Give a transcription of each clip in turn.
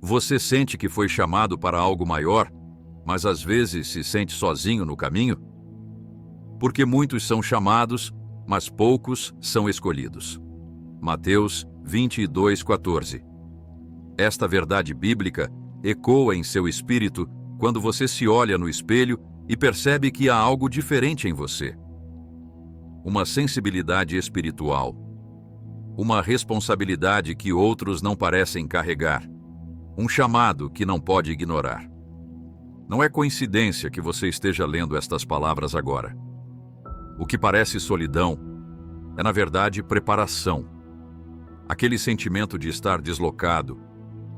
Você sente que foi chamado para algo maior, mas às vezes se sente sozinho no caminho? Porque muitos são chamados, mas poucos são escolhidos. Mateus 22:14. Esta verdade bíblica ecoa em seu espírito quando você se olha no espelho e percebe que há algo diferente em você. Uma sensibilidade espiritual. Uma responsabilidade que outros não parecem carregar. Um chamado que não pode ignorar. Não é coincidência que você esteja lendo estas palavras agora. O que parece solidão é, na verdade, preparação. Aquele sentimento de estar deslocado,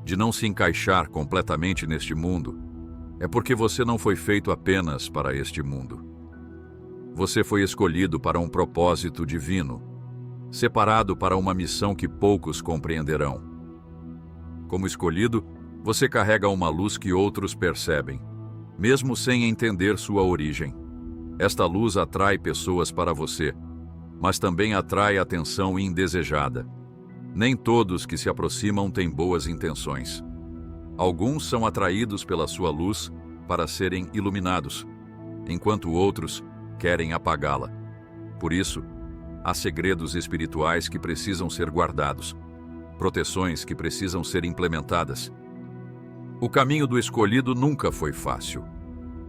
de não se encaixar completamente neste mundo, é porque você não foi feito apenas para este mundo. Você foi escolhido para um propósito divino, separado para uma missão que poucos compreenderão. Como escolhido, você carrega uma luz que outros percebem, mesmo sem entender sua origem. Esta luz atrai pessoas para você, mas também atrai atenção indesejada. Nem todos que se aproximam têm boas intenções. Alguns são atraídos pela sua luz para serem iluminados, enquanto outros querem apagá-la. Por isso, há segredos espirituais que precisam ser guardados, proteções que precisam ser implementadas. O caminho do escolhido nunca foi fácil.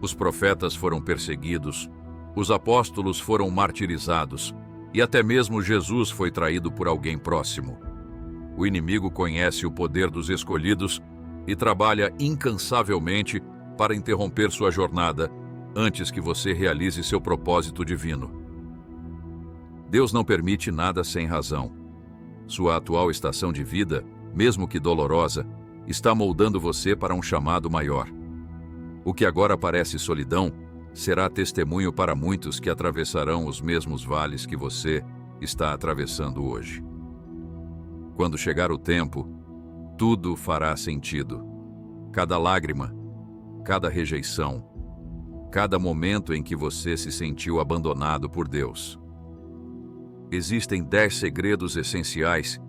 Os profetas foram perseguidos, os apóstolos foram martirizados, e até mesmo Jesus foi traído por alguém próximo. O inimigo conhece o poder dos escolhidos e trabalha incansavelmente para interromper sua jornada antes que você realize seu propósito divino. Deus não permite nada sem razão. Sua atual estação de vida, mesmo que dolorosa, está moldando você para um chamado maior. O que agora parece solidão será testemunho para muitos que atravessarão os mesmos vales que você está atravessando hoje. Quando chegar o tempo, tudo fará sentido. Cada lágrima, cada rejeição, cada momento em que você se sentiu abandonado por Deus. Existem 10 segredos essenciais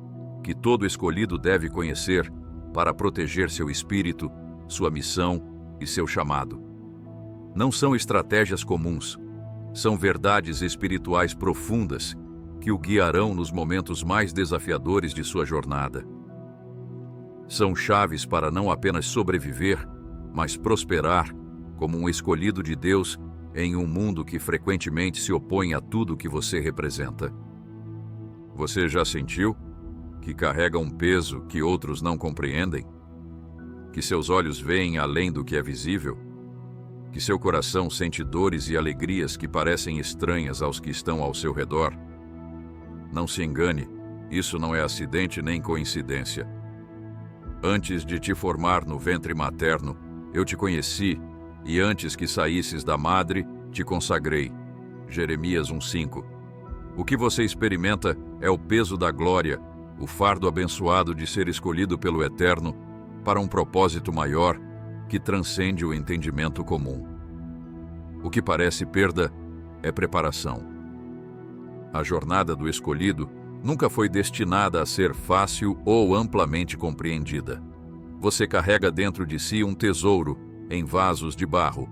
que todo escolhido deve conhecer para proteger seu espírito, sua missão e seu chamado. Não são estratégias comuns, são verdades espirituais profundas que o guiarão nos momentos mais desafiadores de sua jornada. São chaves para não apenas sobreviver, mas prosperar como um escolhido de Deus em um mundo que frequentemente se opõe a tudo que você representa. Você já sentiu que carrega um peso que outros não compreendem? Que seus olhos veem além do que é visível? Que seu coração sente dores e alegrias que parecem estranhas aos que estão ao seu redor? Não se engane, isso não é acidente nem coincidência. Antes de te formar no ventre materno, eu te conheci, e antes que saísses da madre, te consagrei. Jeremias 1:5. O que você experimenta é o peso da glória, o fardo abençoado de ser escolhido pelo Eterno para um propósito maior que transcende o entendimento comum. O que parece perda é preparação. A jornada do escolhido nunca foi destinada a ser fácil ou amplamente compreendida. Você carrega dentro de si um tesouro em vasos de barro,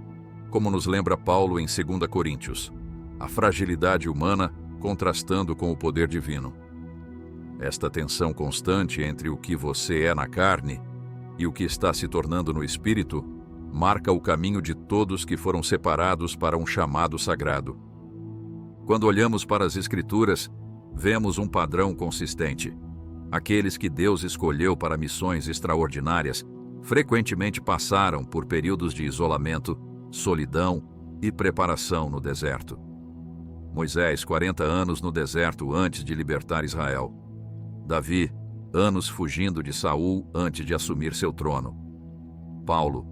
como nos lembra Paulo em 2 Coríntios, a fragilidade humana contrastando com o poder divino. Esta tensão constante entre o que você é na carne e o que está se tornando no espírito marca o caminho de todos que foram separados para um chamado sagrado. Quando olhamos para as Escrituras, vemos um padrão consistente. Aqueles que Deus escolheu para missões extraordinárias frequentemente passaram por períodos de isolamento, solidão e preparação no deserto. Moisés, 40 anos no deserto antes de libertar Israel. Davi, anos fugindo de Saul antes de assumir seu trono. Paulo,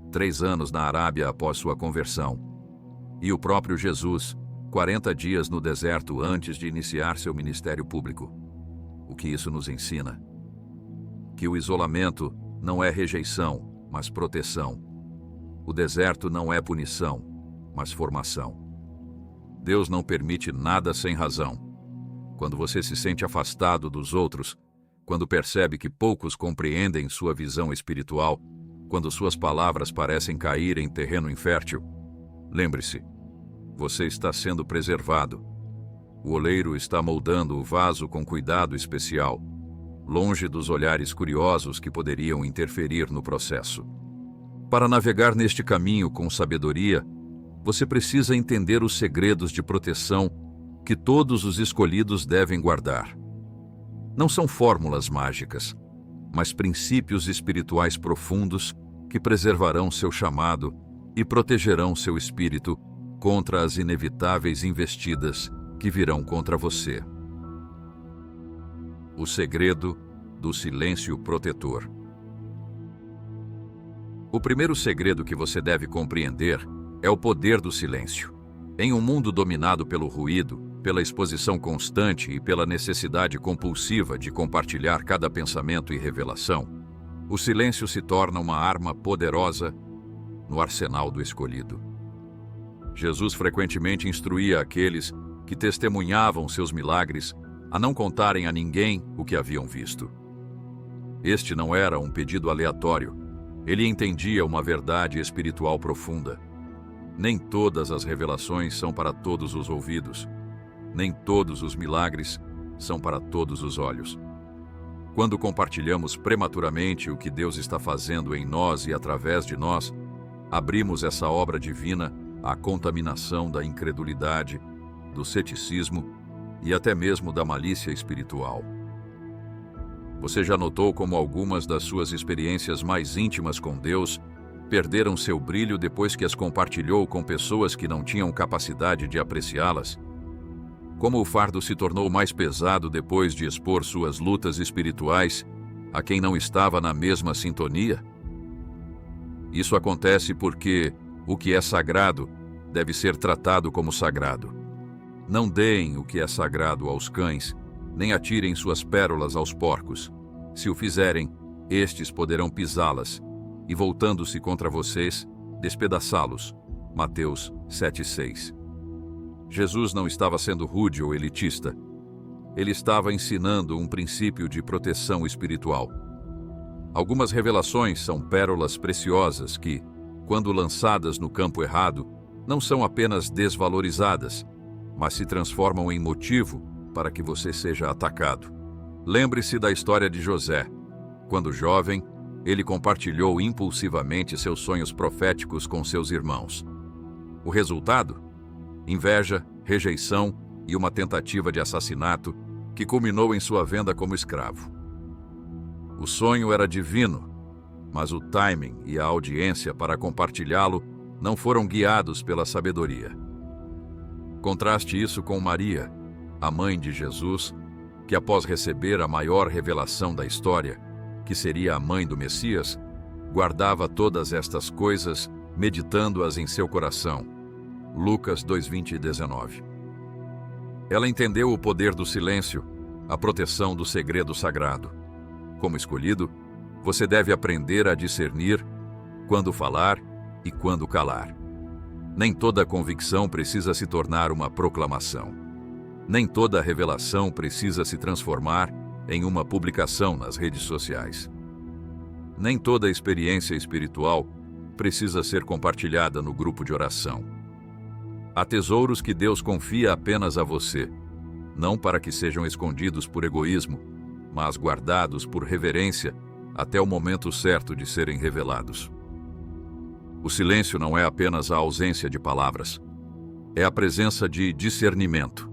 3 anos na Arábia após sua conversão. E o próprio Jesus, 40 dias no deserto antes de iniciar seu ministério público. O que isso nos ensina? Que o isolamento não é rejeição, mas proteção. O deserto não é punição, mas formação. Deus não permite nada sem razão. Quando você se sente afastado dos outros, quando percebe que poucos compreendem sua visão espiritual, quando suas palavras parecem cair em terreno infértil, lembre-se, você está sendo preservado. O oleiro está moldando o vaso com cuidado especial, longe dos olhares curiosos que poderiam interferir no processo. Para navegar neste caminho com sabedoria, você precisa entender os segredos de proteção que todos os escolhidos devem guardar. Não são fórmulas mágicas, mas princípios espirituais profundos que preservarão seu chamado e protegerão seu espírito contra as inevitáveis investidas que virão contra você. O segredo do silêncio protetor. O primeiro segredo que você deve compreender é o poder do silêncio. Em um mundo dominado pelo ruído, pela exposição constante e pela necessidade compulsiva de compartilhar cada pensamento e revelação, o silêncio se torna uma arma poderosa no arsenal do escolhido. Jesus frequentemente instruía aqueles que testemunhavam seus milagres a não contarem a ninguém o que haviam visto. Este não era um pedido aleatório. Ele entendia uma verdade espiritual profunda. Nem todas as revelações são para todos os ouvidos. Nem todos os milagres são para todos os olhos. Quando compartilhamos prematuramente o que Deus está fazendo em nós e através de nós, abrimos essa obra divina à contaminação da incredulidade, do ceticismo e até mesmo da malícia espiritual. Você já notou como algumas das suas experiências mais íntimas com Deus perderam seu brilho depois que as compartilhou com pessoas que não tinham capacidade de apreciá-las? Como o fardo se tornou mais pesado depois de expor suas lutas espirituais a quem não estava na mesma sintonia? Isso acontece porque o que é sagrado deve ser tratado como sagrado. Não deem o que é sagrado aos cães, nem atirem suas pérolas aos porcos. Se o fizerem, estes poderão pisá-las e, voltando-se contra vocês, despedaçá-los. Mateus 7,6. Jesus não estava sendo rude ou elitista. Ele estava ensinando um princípio de proteção espiritual. Algumas revelações são pérolas preciosas que, quando lançadas no campo errado, não são apenas desvalorizadas, mas se transformam em motivo para que você seja atacado. Lembre-se da história de José. Quando jovem, ele compartilhou impulsivamente seus sonhos proféticos com seus irmãos. O resultado? Inveja, rejeição e uma tentativa de assassinato que culminou em sua venda como escravo. O sonho era divino, mas o timing e a audiência para compartilhá-lo não foram guiados pela sabedoria. Contraste isso com Maria, a mãe de Jesus, que após receber a maior revelação da história, que seria a mãe do Messias, guardava todas estas coisas, meditando-as em seu coração. Lucas 2:20 e 19. Ela entendeu o poder do silêncio, a proteção do segredo sagrado. Como escolhido, você deve aprender a discernir quando falar e quando calar. Nem toda convicção precisa se tornar uma proclamação. Nem toda revelação precisa se transformar em uma publicação nas redes sociais. Nem toda experiência espiritual precisa ser compartilhada no grupo de oração. Há tesouros que Deus confia apenas a você, não para que sejam escondidos por egoísmo, mas guardados por reverência até o momento certo de serem revelados. O silêncio não é apenas a ausência de palavras, é a presença de discernimento.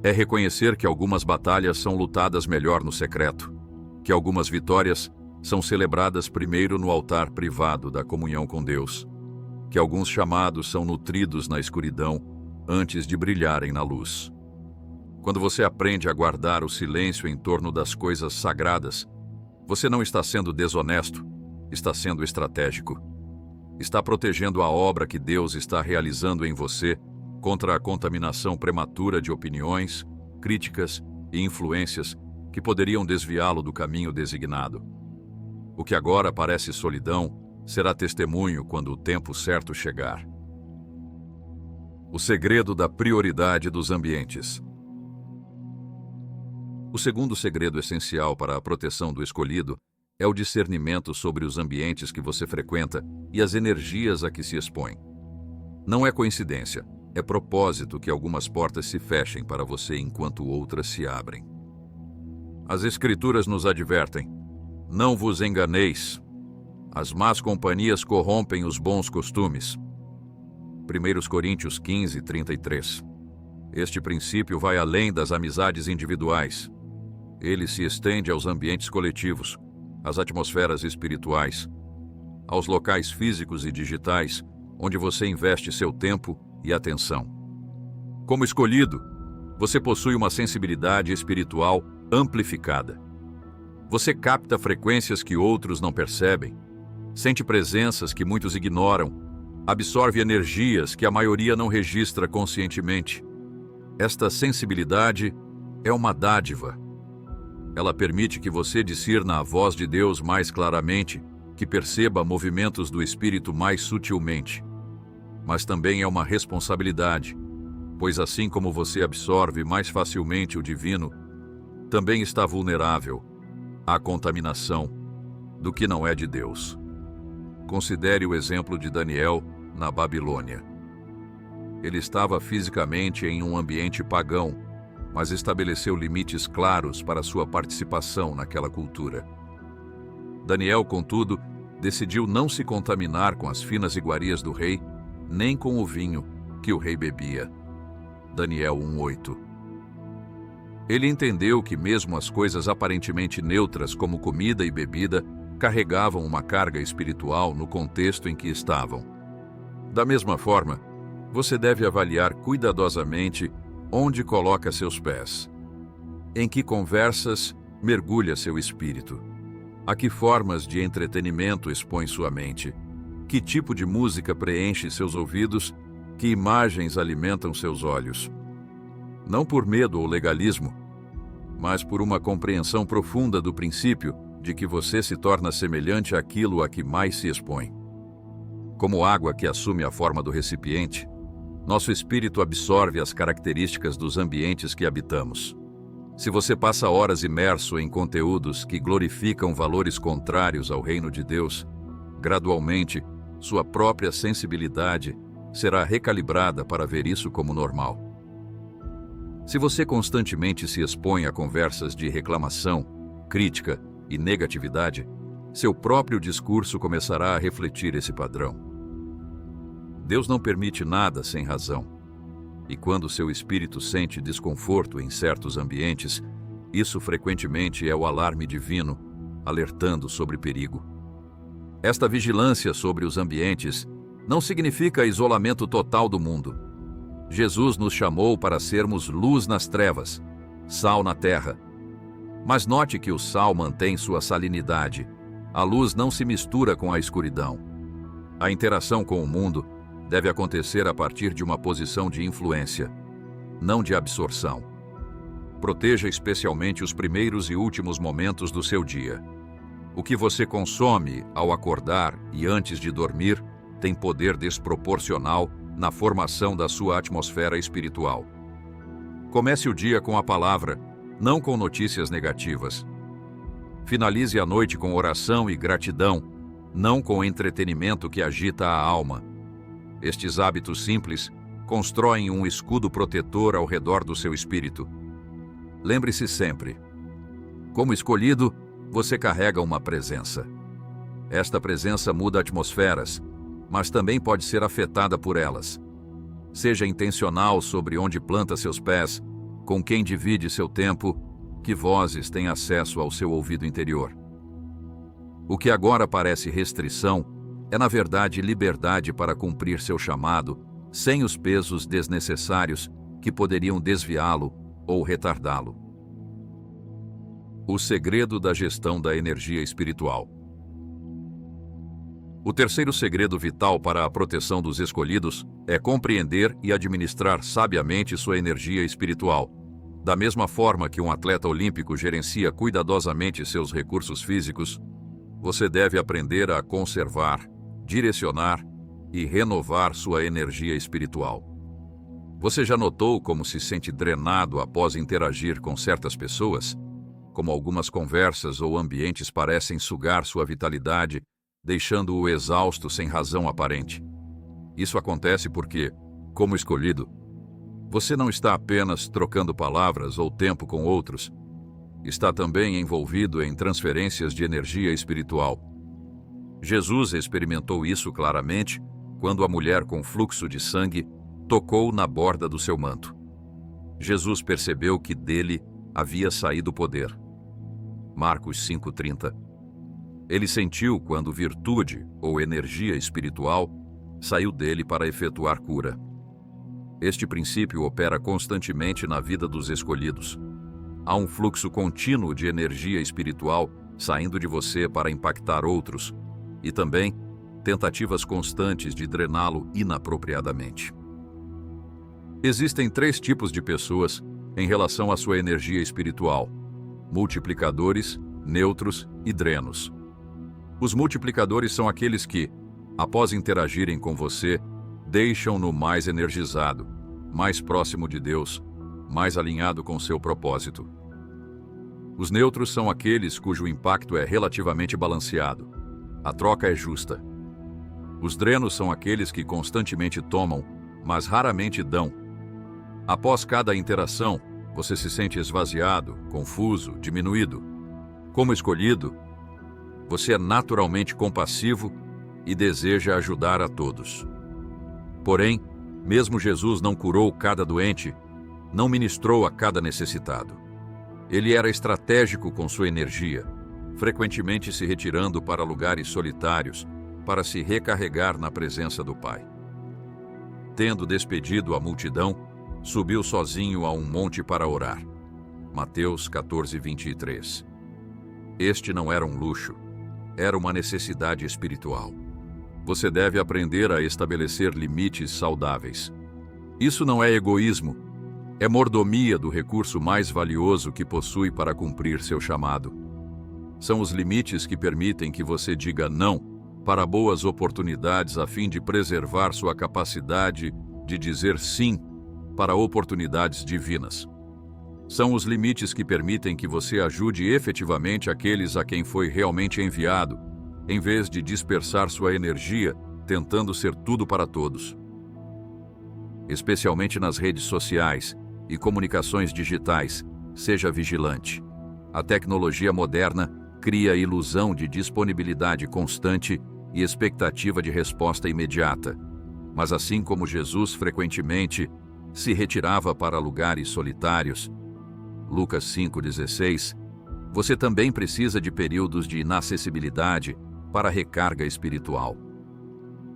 É reconhecer que algumas batalhas são lutadas melhor no secreto, que algumas vitórias são celebradas primeiro no altar privado da comunhão com Deus, que alguns chamados são nutridos na escuridão antes de brilharem na luz. Quando você aprende a guardar o silêncio em torno das coisas sagradas, você não está sendo desonesto, está sendo estratégico. Está protegendo a obra que Deus está realizando em você contra a contaminação prematura de opiniões, críticas e influências que poderiam desviá-lo do caminho designado. O que agora parece solidão será testemunho quando o tempo certo chegar. O segredo da prioridade dos ambientes. O segundo segredo essencial para a proteção do escolhido é o discernimento sobre os ambientes que você frequenta e as energias a que se expõe. Não é coincidência, é propósito que algumas portas se fechem para você enquanto outras se abrem. As Escrituras nos advertem: não vos enganeis. As más companhias corrompem os bons costumes. 1 Coríntios 15, 33. Este princípio vai além das amizades individuais. Ele se estende aos ambientes coletivos, às atmosferas espirituais, aos locais físicos e digitais, onde você investe seu tempo e atenção. Como escolhido, você possui uma sensibilidade espiritual amplificada. Você capta frequências que outros não percebem, sente presenças que muitos ignoram, absorve energias que a maioria não registra conscientemente. Esta sensibilidade é uma dádiva. Ela permite que você discirna a voz de Deus mais claramente, que perceba movimentos do Espírito mais sutilmente. Mas também é uma responsabilidade, pois assim como você absorve mais facilmente o divino, também está vulnerável à contaminação do que não é de Deus. Considere o exemplo de Daniel na Babilônia. Ele estava fisicamente em um ambiente pagão, mas estabeleceu limites claros para sua participação naquela cultura. Daniel, contudo, decidiu não se contaminar com as finas iguarias do rei, nem com o vinho que o rei bebia. Daniel 1:8. Ele entendeu que mesmo as coisas aparentemente neutras, como comida e bebida, carregavam uma carga espiritual no contexto em que estavam. Da mesma forma, você deve avaliar cuidadosamente onde coloca seus pés, em que conversas mergulha seu espírito, a que formas de entretenimento expõe sua mente, que tipo de música preenche seus ouvidos, que imagens alimentam seus olhos. Não por medo ou legalismo, mas por uma compreensão profunda do princípio de que você se torna semelhante àquilo a que mais se expõe. Como água que assume a forma do recipiente, nosso espírito absorve as características dos ambientes que habitamos. Se você passa horas imerso em conteúdos que glorificam valores contrários ao reino de Deus, gradualmente, sua própria sensibilidade será recalibrada para ver isso como normal. Se você constantemente se expõe a conversas de reclamação, crítica e negatividade, seu próprio discurso começará a refletir esse padrão. Deus não permite nada sem razão. E quando seu espírito sente desconforto em certos ambientes, isso frequentemente é o alarme divino, alertando sobre perigo. Esta vigilância sobre os ambientes não significa isolamento total do mundo. Jesus nos chamou para sermos luz nas trevas, sal na terra. Mas note que o sal mantém sua salinidade. A luz não se mistura com a escuridão. A interação com o mundo deve acontecer a partir de uma posição de influência, não de absorção. Proteja especialmente os primeiros e últimos momentos do seu dia. O que você consome ao acordar e antes de dormir tem poder desproporcional na formação da sua atmosfera espiritual. Comece o dia com a palavra, não com notícias negativas. Finalize a noite com oração e gratidão, não com entretenimento que agita a alma. Estes hábitos simples constroem um escudo protetor ao redor do seu espírito. Lembre-se sempre: como escolhido, você carrega uma presença. Esta presença muda atmosferas, mas também pode ser afetada por elas. Seja intencional sobre onde planta seus pés, com quem divide seu tempo, que vozes têm acesso ao seu ouvido interior. O que agora parece restrição é, na verdade, liberdade para cumprir seu chamado, sem os pesos desnecessários que poderiam desviá-lo ou retardá-lo. O segredo da gestão da energia espiritual. O terceiro segredo vital para a proteção dos escolhidos é compreender e administrar sabiamente sua energia espiritual. Da mesma forma que um atleta olímpico gerencia cuidadosamente seus recursos físicos, você deve aprender a conservar, direcionar e renovar sua energia espiritual. Você já notou como se sente drenado após interagir com certas pessoas? Como algumas conversas ou ambientes parecem sugar sua vitalidade, deixando-o exausto sem razão aparente? Isso acontece porque, como escolhido, você não está apenas trocando palavras ou tempo com outros, está também envolvido em transferências de energia espiritual. Jesus experimentou isso claramente quando a mulher com fluxo de sangue tocou na borda do seu manto. Jesus percebeu que dele havia saído poder. Marcos 5:30. Ele sentiu quando virtude ou energia espiritual saiu dele para efetuar cura. Este princípio opera constantemente na vida dos escolhidos. Há um fluxo contínuo de energia espiritual saindo de você para impactar outros, e também tentativas constantes de drená-lo inapropriadamente. Existem 3 tipos de pessoas em relação à sua energia espiritual: multiplicadores, neutros e drenos. Os multiplicadores são aqueles que, após interagirem com você, deixam-no mais energizado, mais próximo de Deus, mais alinhado com seu propósito. Os neutros são aqueles cujo impacto é relativamente balanceado. A troca é justa. Os drenos são aqueles que constantemente tomam, mas raramente dão. Após cada interação, você se sente esvaziado, confuso, diminuído. Como escolhido, você é naturalmente compassivo e deseja ajudar a todos. Porém, mesmo Jesus não curou cada doente, não ministrou a cada necessitado. Ele era estratégico com sua energia, frequentemente se retirando para lugares solitários para se recarregar na presença do Pai. Tendo despedido a multidão, subiu sozinho a um monte para orar. Mateus 14:23. Este não era um luxo, era uma necessidade espiritual. Você deve aprender a estabelecer limites saudáveis. Isso não é egoísmo, é mordomia do recurso mais valioso que possui para cumprir seu chamado. São os limites que permitem que você diga não para boas oportunidades a fim de preservar sua capacidade de dizer sim para oportunidades divinas. São os limites que permitem que você ajude efetivamente aqueles a quem foi realmente enviado, em vez de dispersar sua energia tentando ser tudo para todos. Especialmente nas redes sociais e comunicações digitais, seja vigilante. A tecnologia moderna cria a ilusão de disponibilidade constante e expectativa de resposta imediata. Mas assim como Jesus frequentemente se retirava para lugares solitários, Lucas 5:16, você também precisa de períodos de inacessibilidade para recarga espiritual.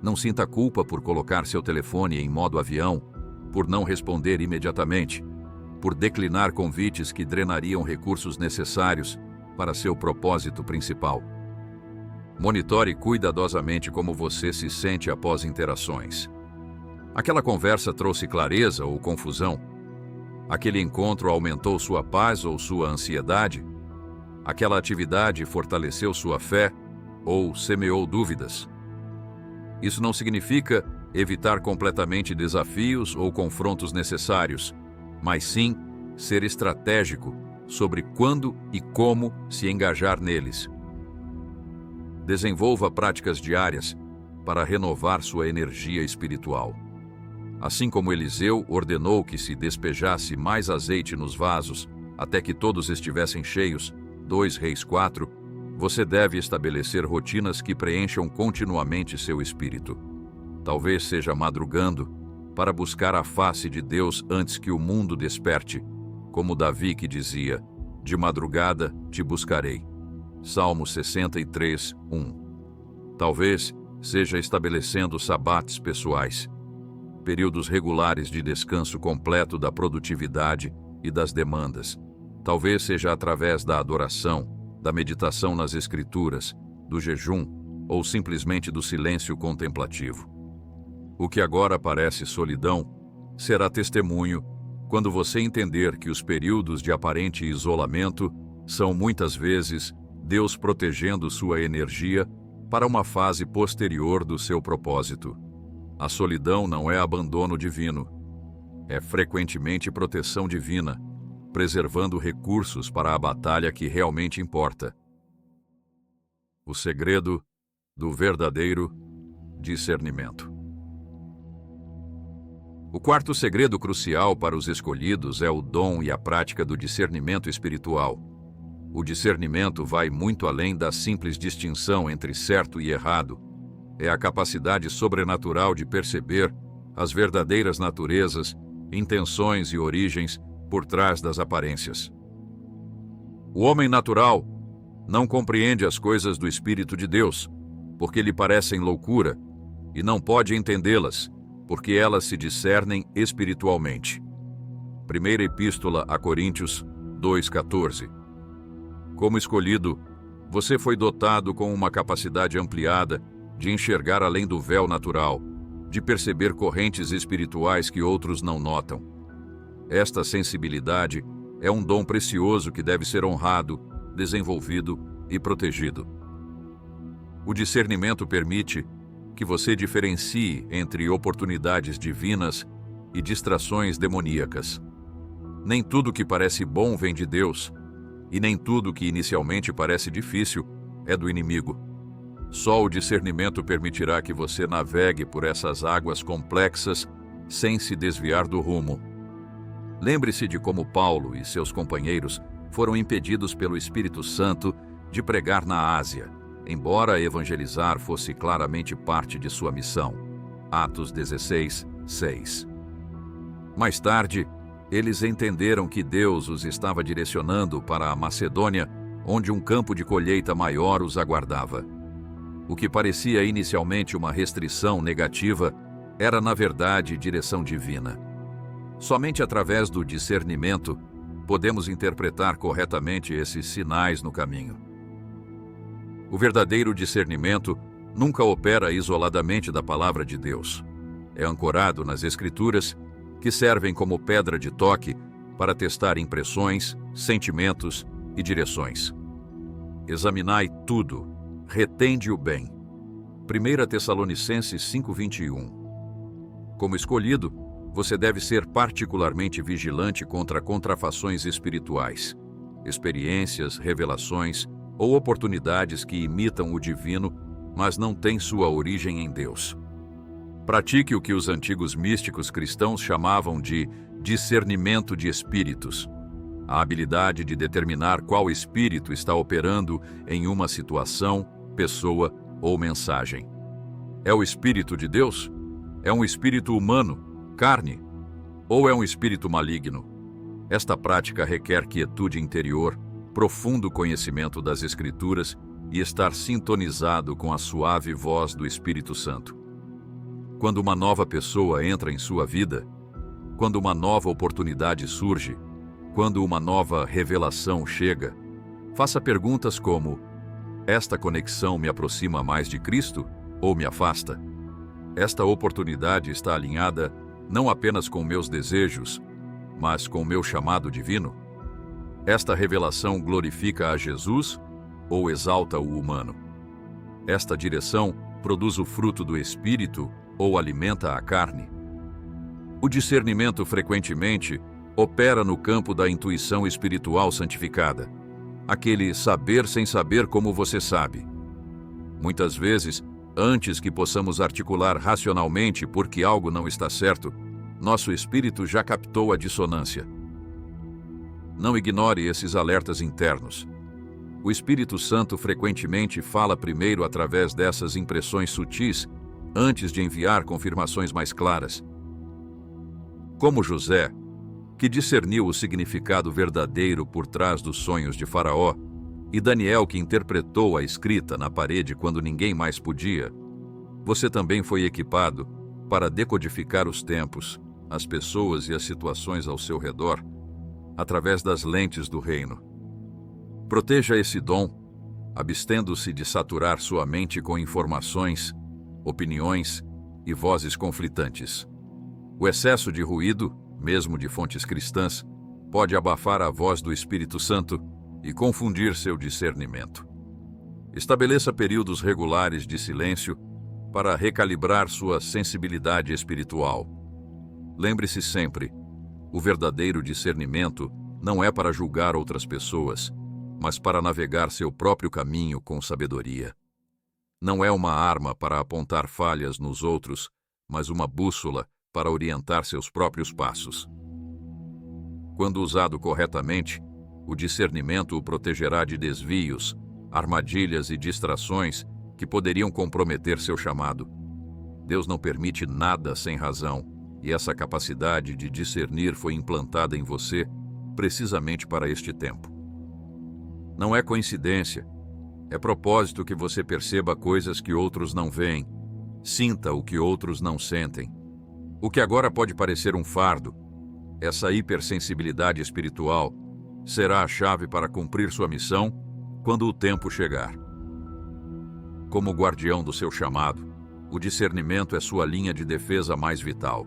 Não sinta culpa por colocar seu telefone em modo avião, por não responder imediatamente, por declinar convites que drenariam recursos necessários para seu propósito principal. Monitore cuidadosamente como você se sente após interações. Aquela conversa trouxe clareza ou confusão? Aquele encontro aumentou sua paz ou sua ansiedade? Aquela atividade fortaleceu sua fé ou semeou dúvidas? Isso não significa evitar completamente desafios ou confrontos necessários, mas sim ser estratégico sobre quando e como se engajar neles. Desenvolva práticas diárias para renovar sua energia espiritual. Assim como Eliseu ordenou que se despejasse mais azeite nos vasos até que todos estivessem cheios, 2 Reis 4, você deve estabelecer rotinas que preencham continuamente seu espírito. Talvez seja madrugando para buscar a face de Deus antes que o mundo desperte, como Davi que dizia: de madrugada te buscarei. Salmo 63:1. Talvez seja estabelecendo sabates pessoais, períodos regulares de descanso completo da produtividade e das demandas. Talvez seja através da adoração, da meditação nas Escrituras, do jejum ou simplesmente do silêncio contemplativo. O que agora parece solidão será testemunho quando você entender que os períodos de aparente isolamento são muitas vezes Deus protegendo sua energia para uma fase posterior do seu propósito. A solidão não é abandono divino. é frequentemente proteção divina, preservando recursos para a batalha que realmente importa. O segredo do verdadeiro discernimento. O quarto segredo crucial para os escolhidos é o dom e a prática do discernimento espiritual. O discernimento vai muito além da simples distinção entre certo e errado. É a capacidade sobrenatural de perceber as verdadeiras naturezas, intenções e origens por trás das aparências. O homem natural não compreende as coisas do Espírito de Deus, porque lhe parecem loucura, e não pode entendê-las, porque elas se discernem espiritualmente. Primeira Epístola a Coríntios 2,14. Como escolhido, você foi dotado com uma capacidade ampliada de enxergar além do véu natural, de perceber correntes espirituais que outros não notam. Esta sensibilidade é um dom precioso que deve ser honrado, desenvolvido e protegido. O discernimento permite que você diferencie entre oportunidades divinas e distrações demoníacas. Nem tudo que parece bom vem de Deus, e nem tudo que inicialmente parece difícil é do inimigo. Só o discernimento permitirá que você navegue por essas águas complexas sem se desviar do rumo. Lembre-se de como Paulo e seus companheiros foram impedidos pelo Espírito Santo de pregar na Ásia, embora evangelizar fosse claramente parte de sua missão. Atos 16, 6. Mais tarde, eles entenderam que Deus os estava direcionando para a Macedônia, onde um campo de colheita maior os aguardava. O que parecia inicialmente uma restrição negativa era, na verdade, direção divina. Somente através do discernimento podemos interpretar corretamente esses sinais no caminho. O verdadeiro discernimento nunca opera isoladamente da palavra de Deus. É ancorado nas Escrituras, que servem como pedra de toque para testar impressões, sentimentos e direções. Examinai tudo, retende o bem. 1 Tessalonicenses 5:21. Como escolhido, você deve ser particularmente vigilante contra contrafações espirituais, experiências, revelações ou oportunidades que imitam o divino, mas não têm sua origem em Deus. Pratique o que os antigos místicos cristãos chamavam de discernimento de espíritos, a habilidade de determinar qual espírito está operando em uma situação, pessoa ou mensagem. É o Espírito de Deus? É um espírito humano, carne? Ou é um espírito maligno? Esta prática requer quietude interior, profundo conhecimento das Escrituras e estar sintonizado com a suave voz do Espírito Santo. Quando uma nova pessoa entra em sua vida, quando uma nova oportunidade surge, quando uma nova revelação chega, faça perguntas como: esta conexão me aproxima mais de Cristo ou me afasta? Esta oportunidade está alinhada não apenas com meus desejos, mas com meu chamado divino? Esta revelação glorifica a Jesus ou exalta o humano? Esta direção produz o fruto do Espírito ou alimenta a carne? O discernimento frequentemente opera no campo da intuição espiritual santificada, aquele saber sem saber como você sabe. Muitas vezes, antes que possamos articular racionalmente por que algo não está certo, nosso espírito já captou a dissonância. Não ignore esses alertas internos. O Espírito Santo frequentemente fala primeiro através dessas impressões sutis, antes de enviar confirmações mais claras. Como José, que discerniu o significado verdadeiro por trás dos sonhos de Faraó, e Daniel, que interpretou a escrita na parede quando ninguém mais podia, você também foi equipado para decodificar os tempos, as pessoas e as situações ao seu redor, através das lentes do reino. Proteja esse dom, abstendo-se de saturar sua mente com informações, opiniões e vozes conflitantes. O excesso de ruído, mesmo de fontes cristãs, pode abafar a voz do Espírito Santo e confundir seu discernimento. Estabeleça períodos regulares de silêncio para recalibrar sua sensibilidade espiritual. Lembre-se sempre, o verdadeiro discernimento não é para julgar outras pessoas, mas para navegar seu próprio caminho com sabedoria. Não é uma arma para apontar falhas nos outros, mas uma bússola para orientar seus próprios passos. Quando usado corretamente, o discernimento o protegerá de desvios, armadilhas e distrações que poderiam comprometer seu chamado. Deus não permite nada sem razão, e essa capacidade de discernir foi implantada em você precisamente para este tempo. Não é coincidência, é propósito que você perceba coisas que outros não veem, sinta o que outros não sentem. O que agora pode parecer um fardo, essa hipersensibilidade espiritual, será a chave para cumprir sua missão quando o tempo chegar. Como guardião do seu chamado, o discernimento é sua linha de defesa mais vital.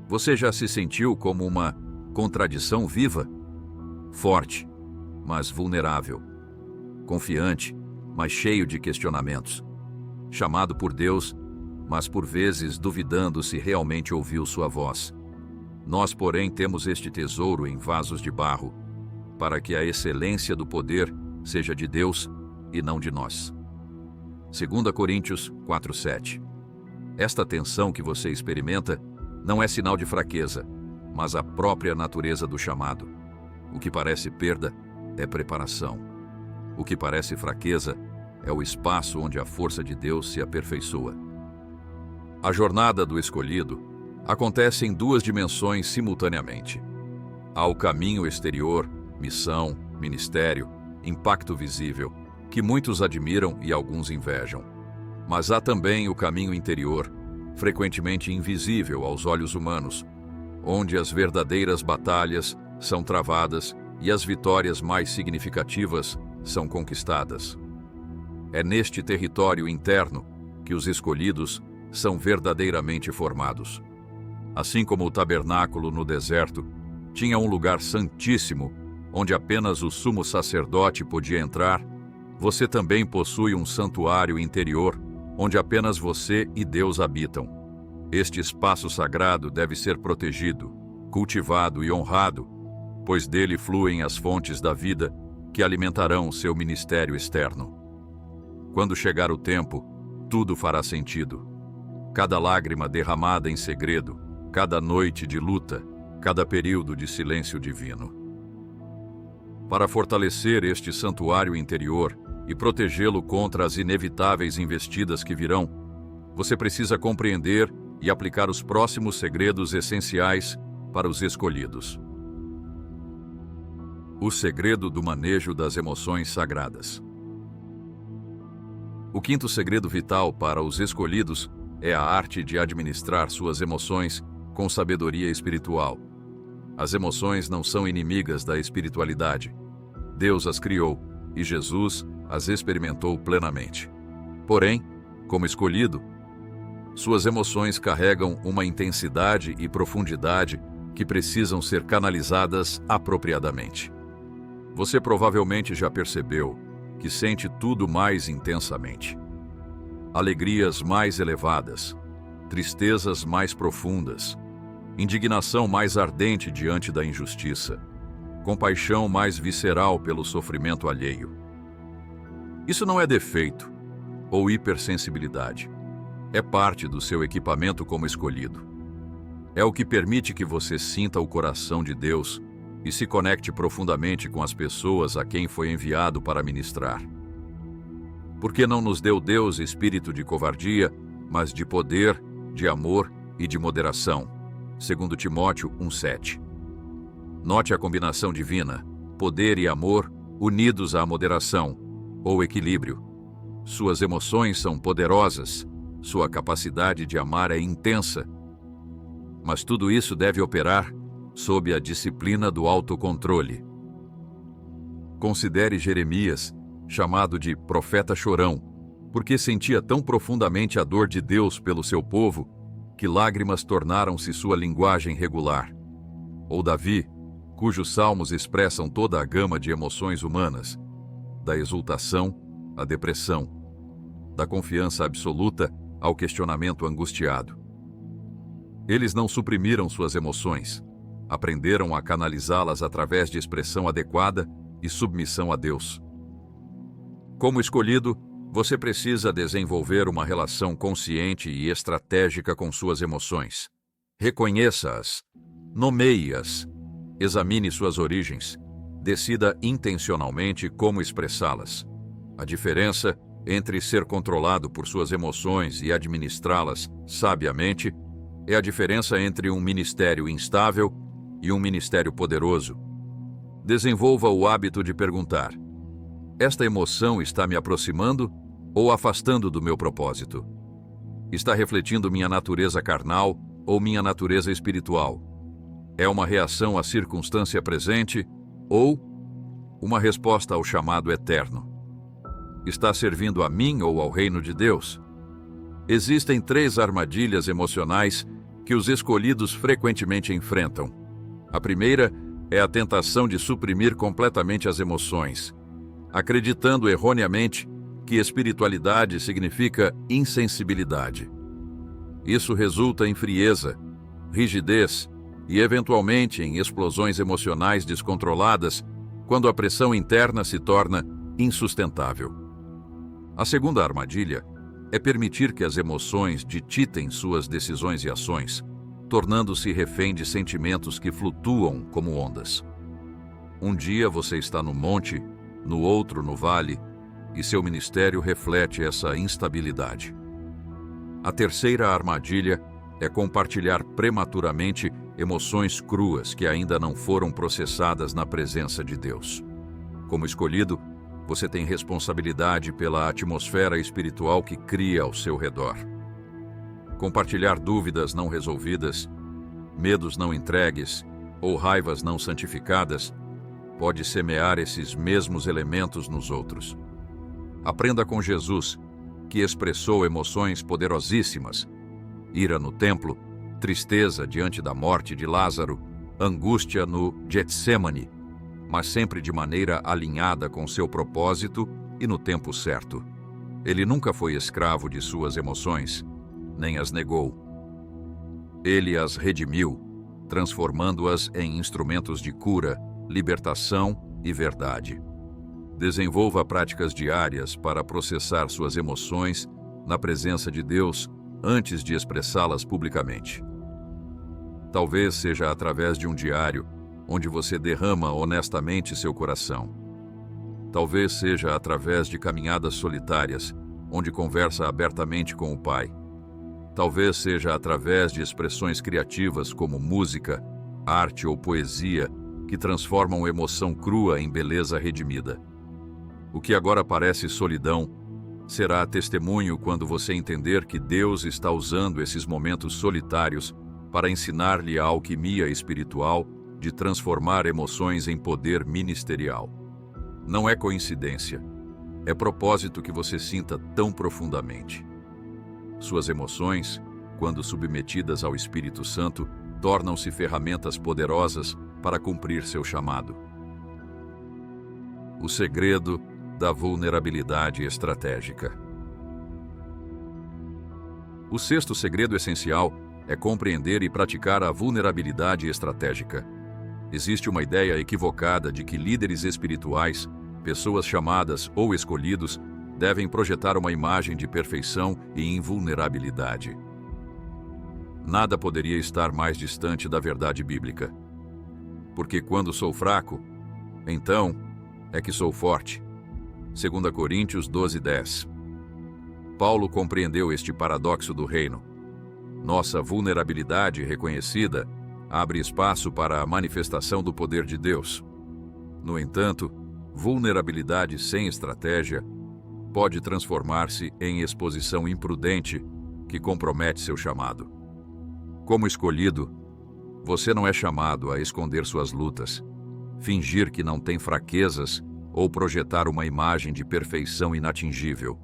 Você já se sentiu como uma contradição viva? Forte, mas vulnerável. Confiante, mas cheio de questionamentos. Chamado por Deus, mas por vezes duvidando se realmente ouviu sua voz. Nós, porém, temos este tesouro em vasos de barro, para que a excelência do poder seja de Deus e não de nós. 2 Coríntios 4:7. Esta tensão que você experimenta não é sinal de fraqueza, mas a própria natureza do chamado. O que parece perda é preparação. O que parece fraqueza é o espaço onde a força de Deus se aperfeiçoa. A jornada do escolhido acontece em duas dimensões simultaneamente. Há o caminho exterior, missão, ministério, impacto visível, que muitos admiram e alguns invejam. Mas há também o caminho interior, frequentemente invisível aos olhos humanos, onde as verdadeiras batalhas são travadas e as vitórias mais significativas são conquistadas. É neste território interno que os escolhidos são verdadeiramente formados. Assim como o tabernáculo no deserto tinha um lugar santíssimo, onde apenas o sumo sacerdote podia entrar, você também possui um santuário interior, onde apenas você e Deus habitam. Este espaço sagrado deve ser protegido, cultivado e honrado, pois dele fluem as fontes da vida que alimentarão seu ministério externo. Quando chegar o tempo, tudo fará sentido. Cada lágrima derramada em segredo, cada noite de luta, cada período de silêncio divino. Para fortalecer este santuário interior e protegê-lo contra as inevitáveis investidas que virão, você precisa compreender e aplicar os próximos segredos essenciais para os escolhidos. O segredo do manejo das emoções sagradas. O quinto segredo vital para os escolhidos é a arte de administrar suas emoções com sabedoria espiritual. As emoções não são inimigas da espiritualidade. Deus as criou e Jesus as experimentou plenamente. Porém, como escolhido, suas emoções carregam uma intensidade e profundidade que precisam ser canalizadas apropriadamente. Você provavelmente já percebeu que sente tudo mais intensamente. Alegrias mais elevadas, tristezas mais profundas, indignação mais ardente diante da injustiça, compaixão mais visceral pelo sofrimento alheio. Isso não é defeito ou hipersensibilidade. É parte do seu equipamento como escolhido. É o que permite que você sinta o coração de Deus e se conecte profundamente com as pessoas a quem foi enviado para ministrar. Porque não nos deu Deus espírito de covardia, mas de poder, de amor e de moderação. 2 Timóteo 1:7. Note a combinação divina, poder e amor unidos à moderação, ou equilíbrio. Suas emoções são poderosas, sua capacidade de amar é intensa. Mas tudo isso deve operar sob a disciplina do autocontrole. Considere Jeremias, chamado de profeta chorão, porque sentia tão profundamente a dor de Deus pelo seu povo que lágrimas tornaram-se sua linguagem regular. Ou Davi, cujos salmos expressam toda a gama de emoções humanas, da exultação à depressão, da confiança absoluta ao questionamento angustiado. Eles não suprimiram suas emoções. Aprenderam a canalizá-las através de expressão adequada e submissão a Deus. Como escolhido, você precisa desenvolver uma relação consciente e estratégica com suas emoções. Reconheça-as, nomeie-as, examine suas origens, decida intencionalmente como expressá-las. A diferença entre ser controlado por suas emoções e administrá-las sabiamente é a diferença entre um ministério instável e um ministério poderoso. Desenvolva o hábito de perguntar: esta emoção está me aproximando ou afastando do meu propósito? Está refletindo minha natureza carnal ou minha natureza espiritual? É uma reação à circunstância presente ou uma resposta ao chamado eterno? Está servindo a mim ou ao reino de Deus? Existem 3 armadilhas emocionais que os escolhidos frequentemente enfrentam. A primeira é a tentação de suprimir completamente as emoções, acreditando erroneamente que espiritualidade significa insensibilidade. Isso resulta em frieza, rigidez e, eventualmente, em explosões emocionais descontroladas quando a pressão interna se torna insustentável. A segunda armadilha é permitir que as emoções ditem suas decisões e ações, tornando-se refém de sentimentos que flutuam como ondas. Um dia você está no monte, no outro no vale, e seu ministério reflete essa instabilidade. A terceira armadilha é compartilhar prematuramente emoções cruas que ainda não foram processadas na presença de Deus. Como escolhido, você tem responsabilidade pela atmosfera espiritual que cria ao seu redor. Compartilhar dúvidas não resolvidas, medos não entregues ou raivas não santificadas pode semear esses mesmos elementos nos outros. Aprenda com Jesus, que expressou emoções poderosíssimas: ira no templo, tristeza diante da morte de Lázaro, angústia no Getsêmani, mas sempre de maneira alinhada com seu propósito e no tempo certo. Ele nunca foi escravo de suas emoções, nem as negou. Ele as redimiu, transformando-as em instrumentos de cura, libertação e verdade. Desenvolva práticas diárias para processar suas emoções na presença de Deus antes de expressá-las publicamente. Talvez seja através de um diário, onde você derrama honestamente seu coração. Talvez seja através de caminhadas solitárias, onde conversa abertamente com o Pai. Talvez seja através de expressões criativas como música, arte ou poesia, que transformam emoção crua em beleza redimida. O que agora parece solidão será testemunho quando você entender que Deus está usando esses momentos solitários para ensinar-lhe a alquimia espiritual de transformar emoções em poder ministerial. Não é coincidência, é propósito que você sinta tão profundamente. Suas emoções, quando submetidas ao Espírito Santo, tornam-se ferramentas poderosas para cumprir seu chamado. O segredo da vulnerabilidade estratégica. O sexto segredo essencial é compreender e praticar a vulnerabilidade estratégica. Existe uma ideia equivocada de que líderes espirituais, pessoas chamadas ou escolhidos, devem projetar uma imagem de perfeição e invulnerabilidade. Nada poderia estar mais distante da verdade bíblica. Porque quando sou fraco, então é que sou forte. 2 Coríntios 12:10. Paulo compreendeu este paradoxo do reino. Nossa vulnerabilidade reconhecida abre espaço para a manifestação do poder de Deus. No entanto, vulnerabilidade sem estratégia pode transformar-se em exposição imprudente que compromete seu chamado. Como escolhido, você não é chamado a esconder suas lutas, fingir que não tem fraquezas ou projetar uma imagem de perfeição inatingível.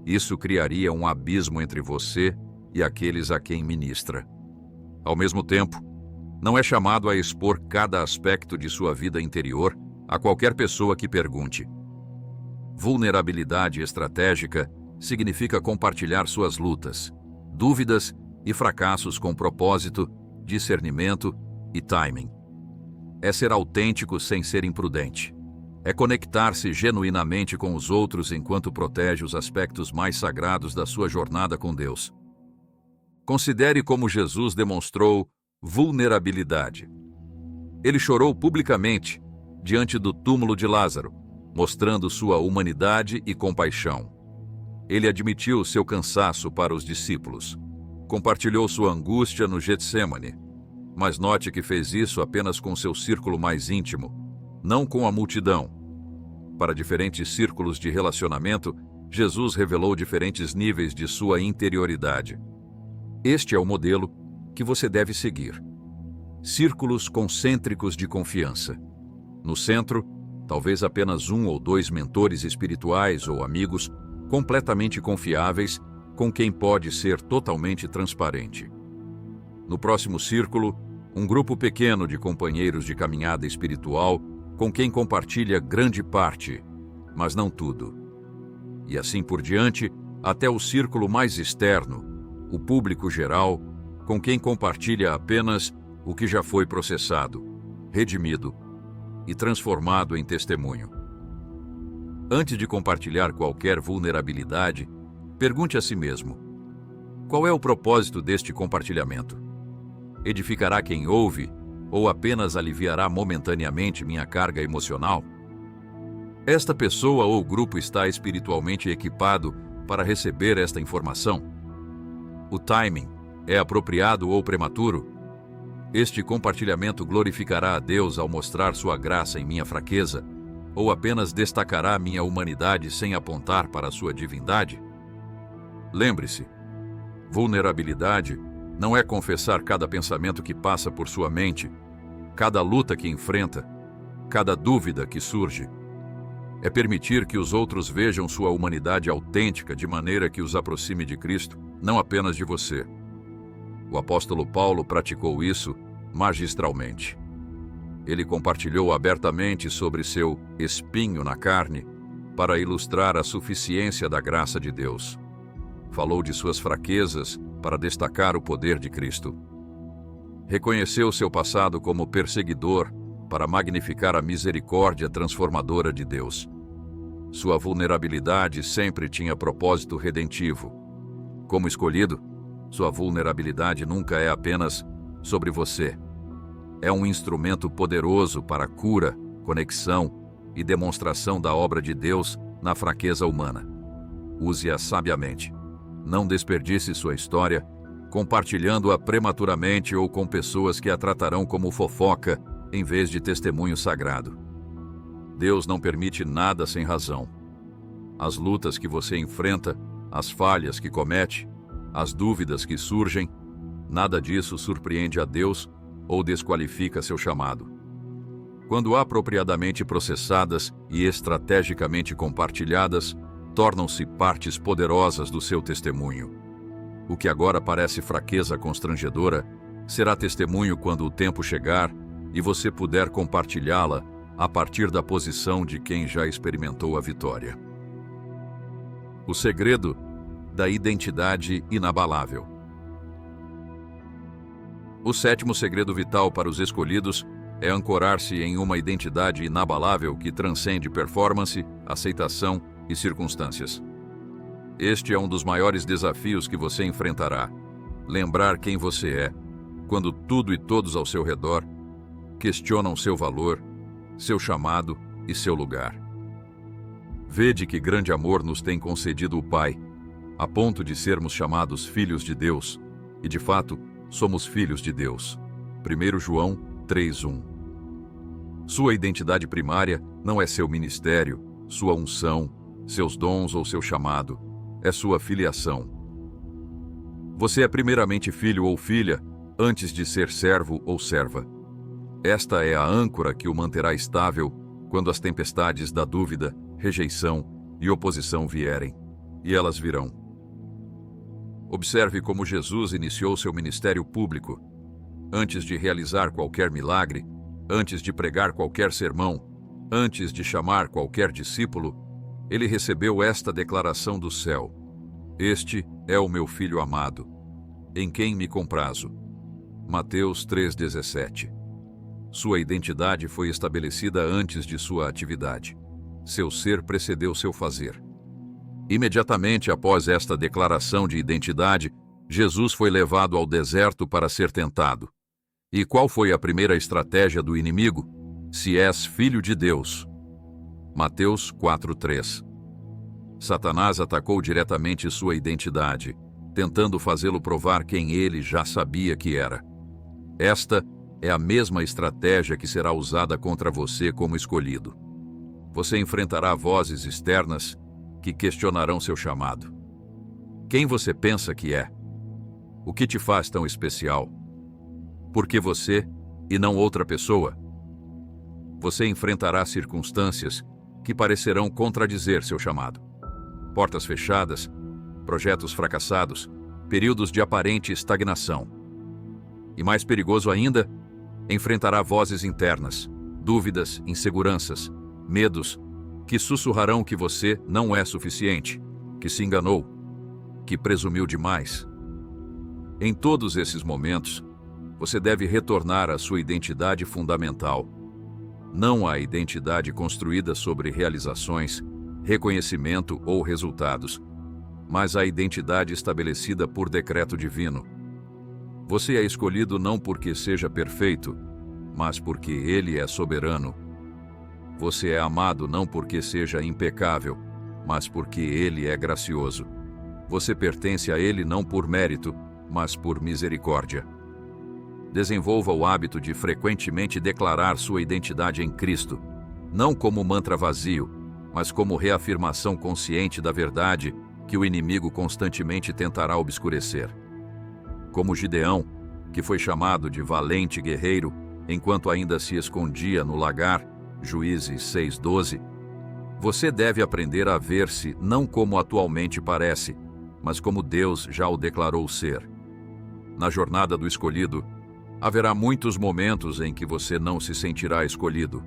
Isso criaria um abismo entre você e aqueles a quem ministra. Ao mesmo tempo, não é chamado a expor cada aspecto de sua vida interior a qualquer pessoa que pergunte. Vulnerabilidade estratégica significa compartilhar suas lutas, dúvidas e fracassos com propósito, discernimento e timing. É ser autêntico sem ser imprudente. É conectar-se genuinamente com os outros enquanto protege os aspectos mais sagrados da sua jornada com Deus. Considere como Jesus demonstrou vulnerabilidade. Ele chorou publicamente diante do túmulo de Lázaro, mostrando sua humanidade e compaixão. Ele admitiu seu cansaço para os discípulos. Compartilhou sua angústia no Getsêmani, mas note que fez isso apenas com seu círculo mais íntimo, não com a multidão. Para diferentes círculos de relacionamento, Jesus revelou diferentes níveis de sua interioridade. Este é o modelo que você deve seguir. Círculos concêntricos de confiança. No centro, talvez apenas 1 ou 2 mentores espirituais ou amigos completamente confiáveis com quem pode ser totalmente transparente. No próximo círculo, um grupo pequeno de companheiros de caminhada espiritual com quem compartilha grande parte, mas não tudo. E assim por diante, até o círculo mais externo, o público geral, com quem compartilha apenas o que já foi processado, redimido e transformado em testemunho. Antes de compartilhar qualquer vulnerabilidade, pergunte a si mesmo: qual é o propósito deste compartilhamento? Edificará quem ouve ou apenas aliviará momentaneamente minha carga emocional? Esta pessoa ou grupo está espiritualmente equipado para receber esta informação? O timing é apropriado ou prematuro? Este compartilhamento glorificará a Deus ao mostrar sua graça em minha fraqueza, ou apenas destacará minha humanidade sem apontar para sua divindade? Lembre-se, vulnerabilidade não é confessar cada pensamento que passa por sua mente, cada luta que enfrenta, cada dúvida que surge. É permitir que os outros vejam sua humanidade autêntica de maneira que os aproxime de Cristo, não apenas de você. O apóstolo Paulo praticou isso magistralmente. Ele compartilhou abertamente sobre seu espinho na carne para ilustrar a suficiência da graça de Deus. Falou de suas fraquezas para destacar o poder de Cristo. Reconheceu seu passado como perseguidor para magnificar a misericórdia transformadora de Deus. Sua vulnerabilidade sempre tinha propósito redentivo. Como escolhido, sua vulnerabilidade nunca é apenas sobre você. É um instrumento poderoso para cura, conexão e demonstração da obra de Deus na fraqueza humana. Use-a sabiamente. Não desperdice sua história, compartilhando-a prematuramente ou com pessoas que a tratarão como fofoca, em vez de testemunho sagrado. Deus não permite nada sem razão. As lutas que você enfrenta, as falhas que comete, as dúvidas que surgem, nada disso surpreende a Deus ou desqualifica seu chamado. Quando apropriadamente processadas e estrategicamente compartilhadas, tornam-se partes poderosas do seu testemunho. O que agora parece fraqueza constrangedora, será testemunho quando o tempo chegar e você puder compartilhá-la a partir da posição de quem já experimentou a vitória. O segredo da identidade inabalável. O 7º segredo vital para os escolhidos é ancorar-se em uma identidade inabalável que transcende performance, aceitação e circunstâncias. Este é um dos maiores desafios que você enfrentará. Lembrar quem você é, quando tudo e todos ao seu redor questionam seu valor, seu chamado e seu lugar. Vede que grande amor nos tem concedido o Pai, a ponto de sermos chamados filhos de Deus, e de fato, somos filhos de Deus. 1 João 3:1. Sua identidade primária não é seu ministério, sua unção, seus dons ou seu chamado, é sua filiação. Você é primeiramente filho ou filha, antes de ser servo ou serva. Esta é a âncora que o manterá estável quando as tempestades da dúvida, rejeição e oposição vierem, e elas virão. Observe como Jesus iniciou seu ministério público. Antes de realizar qualquer milagre, antes de pregar qualquer sermão, antes de chamar qualquer discípulo, ele recebeu esta declaração do céu: Este é o meu filho amado. em quem me comprazo. Mateus 3,17. Sua identidade foi estabelecida antes de sua atividade. Seu ser precedeu seu fazer. Imediatamente após esta declaração de identidade, Jesus foi levado ao deserto para ser tentado. E qual foi a primeira estratégia do inimigo? Se és filho de Deus. Mateus 4,3. Satanás atacou diretamente sua identidade, tentando fazê-lo provar quem ele já sabia que era. Esta é a mesma estratégia que será usada contra você como escolhido. Você enfrentará vozes externas que questionarão seu chamado. Quem você pensa que é? O que te faz tão especial? Por que você e não outra pessoa? Você enfrentará circunstâncias que parecerão contradizer seu chamado. Portas fechadas, projetos fracassados, períodos de aparente estagnação. E mais perigoso ainda, enfrentará vozes internas, dúvidas, inseguranças, medos, que sussurrarão que você não é suficiente, que se enganou, que presumiu demais. Em todos esses momentos, você deve retornar à sua identidade fundamental. Não à identidade construída sobre realizações, reconhecimento ou resultados, mas à identidade estabelecida por decreto divino. Você é escolhido não porque seja perfeito, mas porque Ele é soberano. Você é amado não porque seja impecável, mas porque Ele é gracioso. Você pertence a Ele não por mérito, mas por misericórdia. Desenvolva o hábito de frequentemente declarar sua identidade em Cristo, não como mantra vazio, mas como reafirmação consciente da verdade que o inimigo constantemente tentará obscurecer. Como Gideão, que foi chamado de valente guerreiro enquanto ainda se escondia no lagar, Juízes 6:12, você deve aprender a ver-se não como atualmente parece, mas como Deus já o declarou ser. Na jornada do escolhido, haverá muitos momentos em que você não se sentirá escolhido.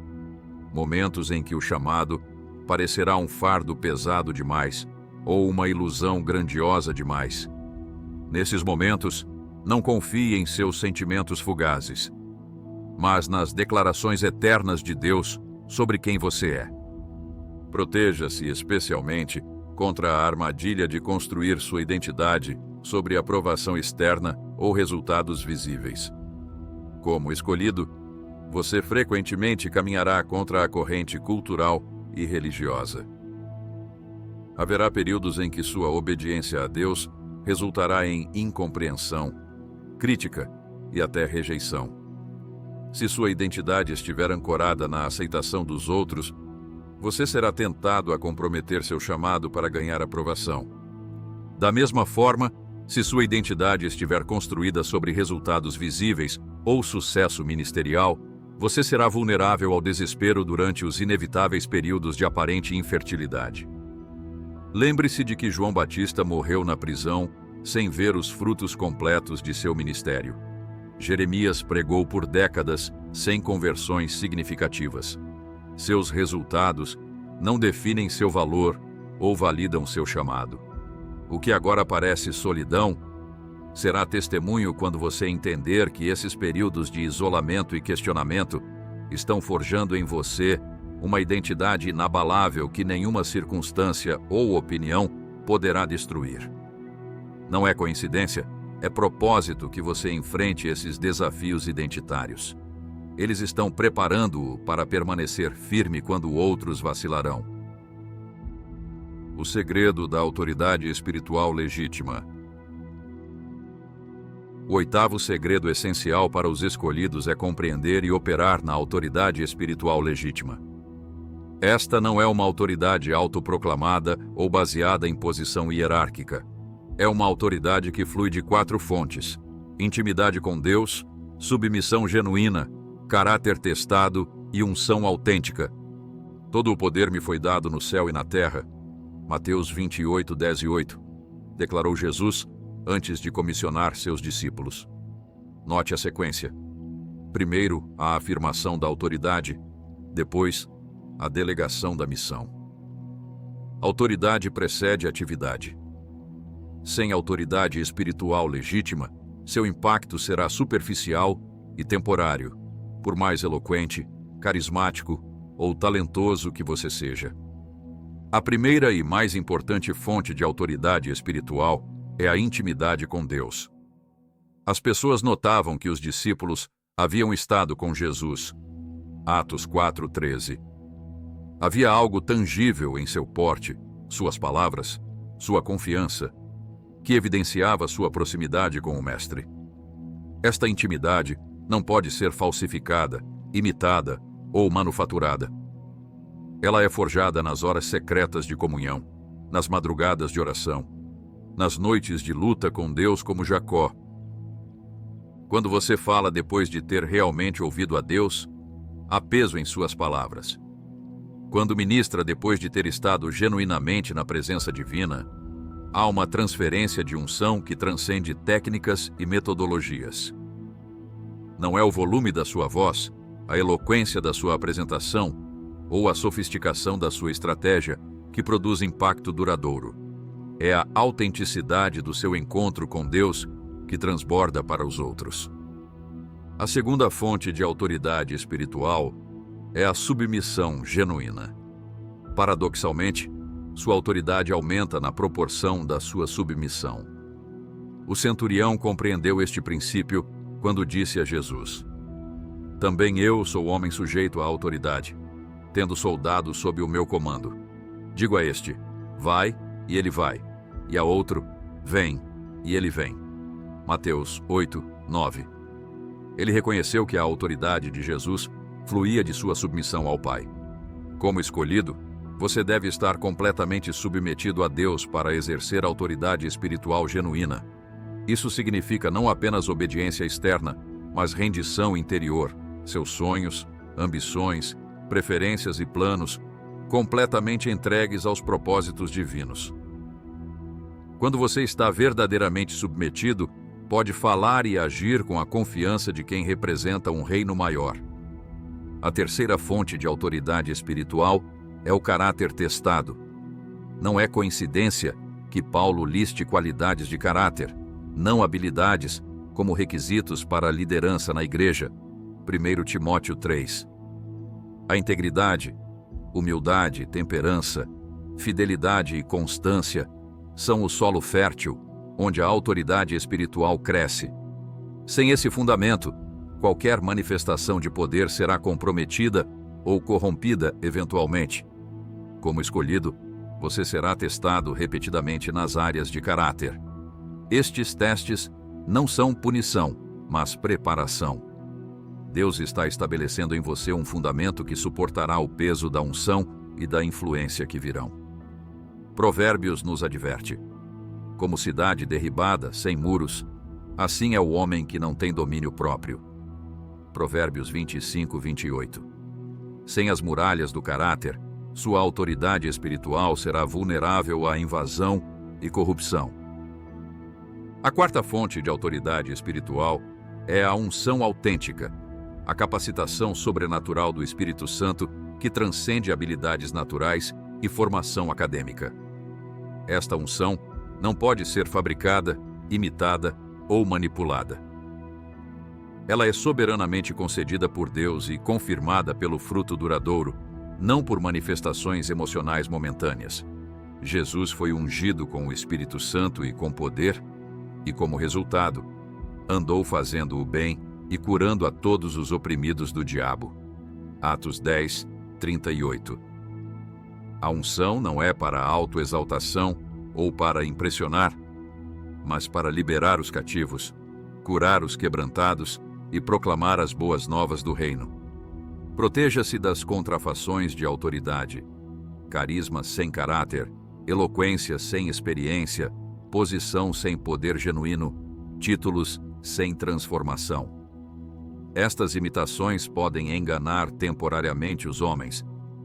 Momentos em que o chamado parecerá um fardo pesado demais ou uma ilusão grandiosa demais. Nesses momentos, não confie em seus sentimentos fugazes, mas nas declarações eternas de Deus sobre quem você é. Proteja-se especialmente contra a armadilha de construir sua identidade sobre aprovação externa ou resultados visíveis. Como escolhido, você frequentemente caminhará contra a corrente cultural e religiosa. Haverá períodos em que sua obediência a Deus resultará em incompreensão, crítica e até rejeição. Se sua identidade estiver ancorada na aceitação dos outros, você será tentado a comprometer seu chamado para ganhar aprovação. Da mesma forma, se sua identidade estiver construída sobre resultados visíveis ou sucesso ministerial, você será vulnerável ao desespero durante os inevitáveis períodos de aparente infertilidade. Lembre-se de que João Batista morreu na prisão sem ver os frutos completos de seu ministério. Jeremias pregou por décadas sem conversões significativas. Seus resultados não definem seu valor ou validam seu chamado. O que agora parece solidão será testemunho quando você entender que esses períodos de isolamento e questionamento estão forjando em você uma identidade inabalável que nenhuma circunstância ou opinião poderá destruir. Não é coincidência, é propósito que você enfrente esses desafios identitários. Eles estão preparando-o para permanecer firme quando outros vacilarão. O segredo da autoridade espiritual legítima. O oitavo segredo essencial para os escolhidos é compreender e operar na autoridade espiritual legítima. Esta não é uma autoridade autoproclamada ou baseada em posição hierárquica. É uma autoridade que flui de 4 fontes: intimidade com Deus, submissão genuína, caráter testado e unção autêntica. Todo o poder me foi dado no céu e na terra. Mateus 28:10-8, declarou Jesus antes de comissionar seus discípulos. Note a sequência. Primeiro, a afirmação da autoridade, depois, a delegação da missão. Autoridade precede atividade. Sem autoridade espiritual legítima, seu impacto será superficial e temporário, por mais eloquente, carismático ou talentoso que você seja. A primeira e mais importante fonte de autoridade espiritual é a intimidade com Deus. As pessoas notavam que os discípulos haviam estado com Jesus. Atos 4:13. Havia algo tangível em seu porte, suas palavras, sua confiança, que evidenciava sua proximidade com o Mestre. Esta intimidade não pode ser falsificada, imitada ou manufaturada. Ela é forjada nas horas secretas de comunhão, nas madrugadas de oração, nas noites de luta com Deus como Jacó. Quando você fala depois de ter realmente ouvido a Deus, há peso em suas palavras. Quando ministra depois de ter estado genuinamente na presença divina, há uma transferência de unção que transcende técnicas e metodologias. Não é o volume da sua voz, a eloquência da sua apresentação ou a sofisticação da sua estratégia que produz impacto duradouro. É a autenticidade do seu encontro com Deus que transborda para os outros. A segunda fonte de autoridade espiritual é a submissão genuína. Paradoxalmente, sua autoridade aumenta na proporção da sua submissão. O centurião compreendeu este princípio quando disse a Jesus: "Também eu sou homem sujeito à autoridade, tendo soldados sob o meu comando. Digo a este: vai, e ele vai, e a outro: vem, e ele vem." Mateus 8:9. Ele reconheceu que a autoridade de Jesus fluía de sua submissão ao Pai. Como escolhido, você deve estar completamente submetido a Deus para exercer autoridade espiritual genuína. Isso significa não apenas obediência externa, mas rendição interior, seus sonhos, ambições, preferências e planos, completamente entregues aos propósitos divinos. Quando você está verdadeiramente submetido, pode falar e agir com a confiança de quem representa um reino maior. A terceira fonte de autoridade espiritual é o caráter testado. Não é coincidência que Paulo liste qualidades de caráter, não habilidades, como requisitos para a liderança na igreja. 1 Timóteo 3. A integridade, humildade, temperança, fidelidade e constância são o solo fértil onde a autoridade espiritual cresce. Sem esse fundamento, qualquer manifestação de poder será comprometida ou corrompida eventualmente. Como escolhido, você será testado repetidamente nas áreas de caráter. Estes testes não são punição, mas preparação. Deus está estabelecendo em você um fundamento que suportará o peso da unção e da influência que virão. Provérbios nos adverte: como cidade derribada, sem muros, assim é o homem que não tem domínio próprio. Provérbios 25:28. Sem as muralhas do caráter, sua autoridade espiritual será vulnerável à invasão e corrupção. A quarta fonte de autoridade espiritual é a unção autêntica, a capacitação sobrenatural do Espírito Santo que transcende habilidades naturais e formação acadêmica. Esta unção não pode ser fabricada, imitada ou manipulada. Ela é soberanamente concedida por Deus e confirmada pelo fruto duradouro, não por manifestações emocionais momentâneas. Jesus foi ungido com o Espírito Santo e com poder, e como resultado, andou fazendo o bem e curando a todos os oprimidos do diabo. Atos 10:38. A unção não é para autoexaltação ou para impressionar, mas para liberar os cativos, curar os quebrantados e proclamar as boas novas do reino. Proteja-se das contrafações de autoridade, carisma sem caráter, eloquência sem experiência, posição sem poder genuíno, títulos sem transformação. Estas imitações podem enganar temporariamente os homens,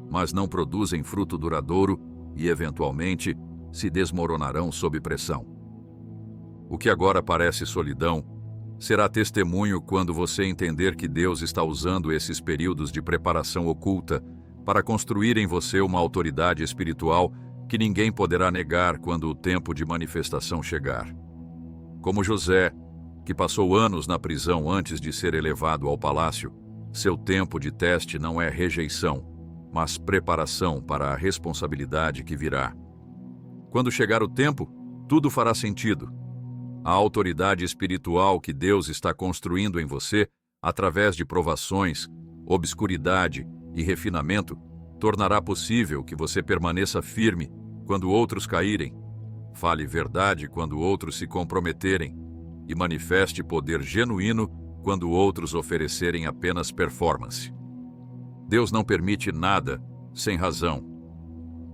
mas não produzem fruto duradouro e, eventualmente, se desmoronarão sob pressão. O que agora parece solidão será testemunho quando você entender que Deus está usando esses períodos de preparação oculta para construir em você uma autoridade espiritual que ninguém poderá negar quando o tempo de manifestação chegar. Como José, que passou anos na prisão antes de ser elevado ao palácio, seu tempo de teste não é rejeição, mas preparação para a responsabilidade que virá. Quando chegar o tempo, tudo fará sentido. A autoridade espiritual que Deus está construindo em você, através de provações, obscuridade e refinamento, tornará possível que você permaneça firme quando outros caírem, fale verdade quando outros se comprometerem e manifeste poder genuíno quando outros oferecerem apenas performance. Deus não permite nada sem razão.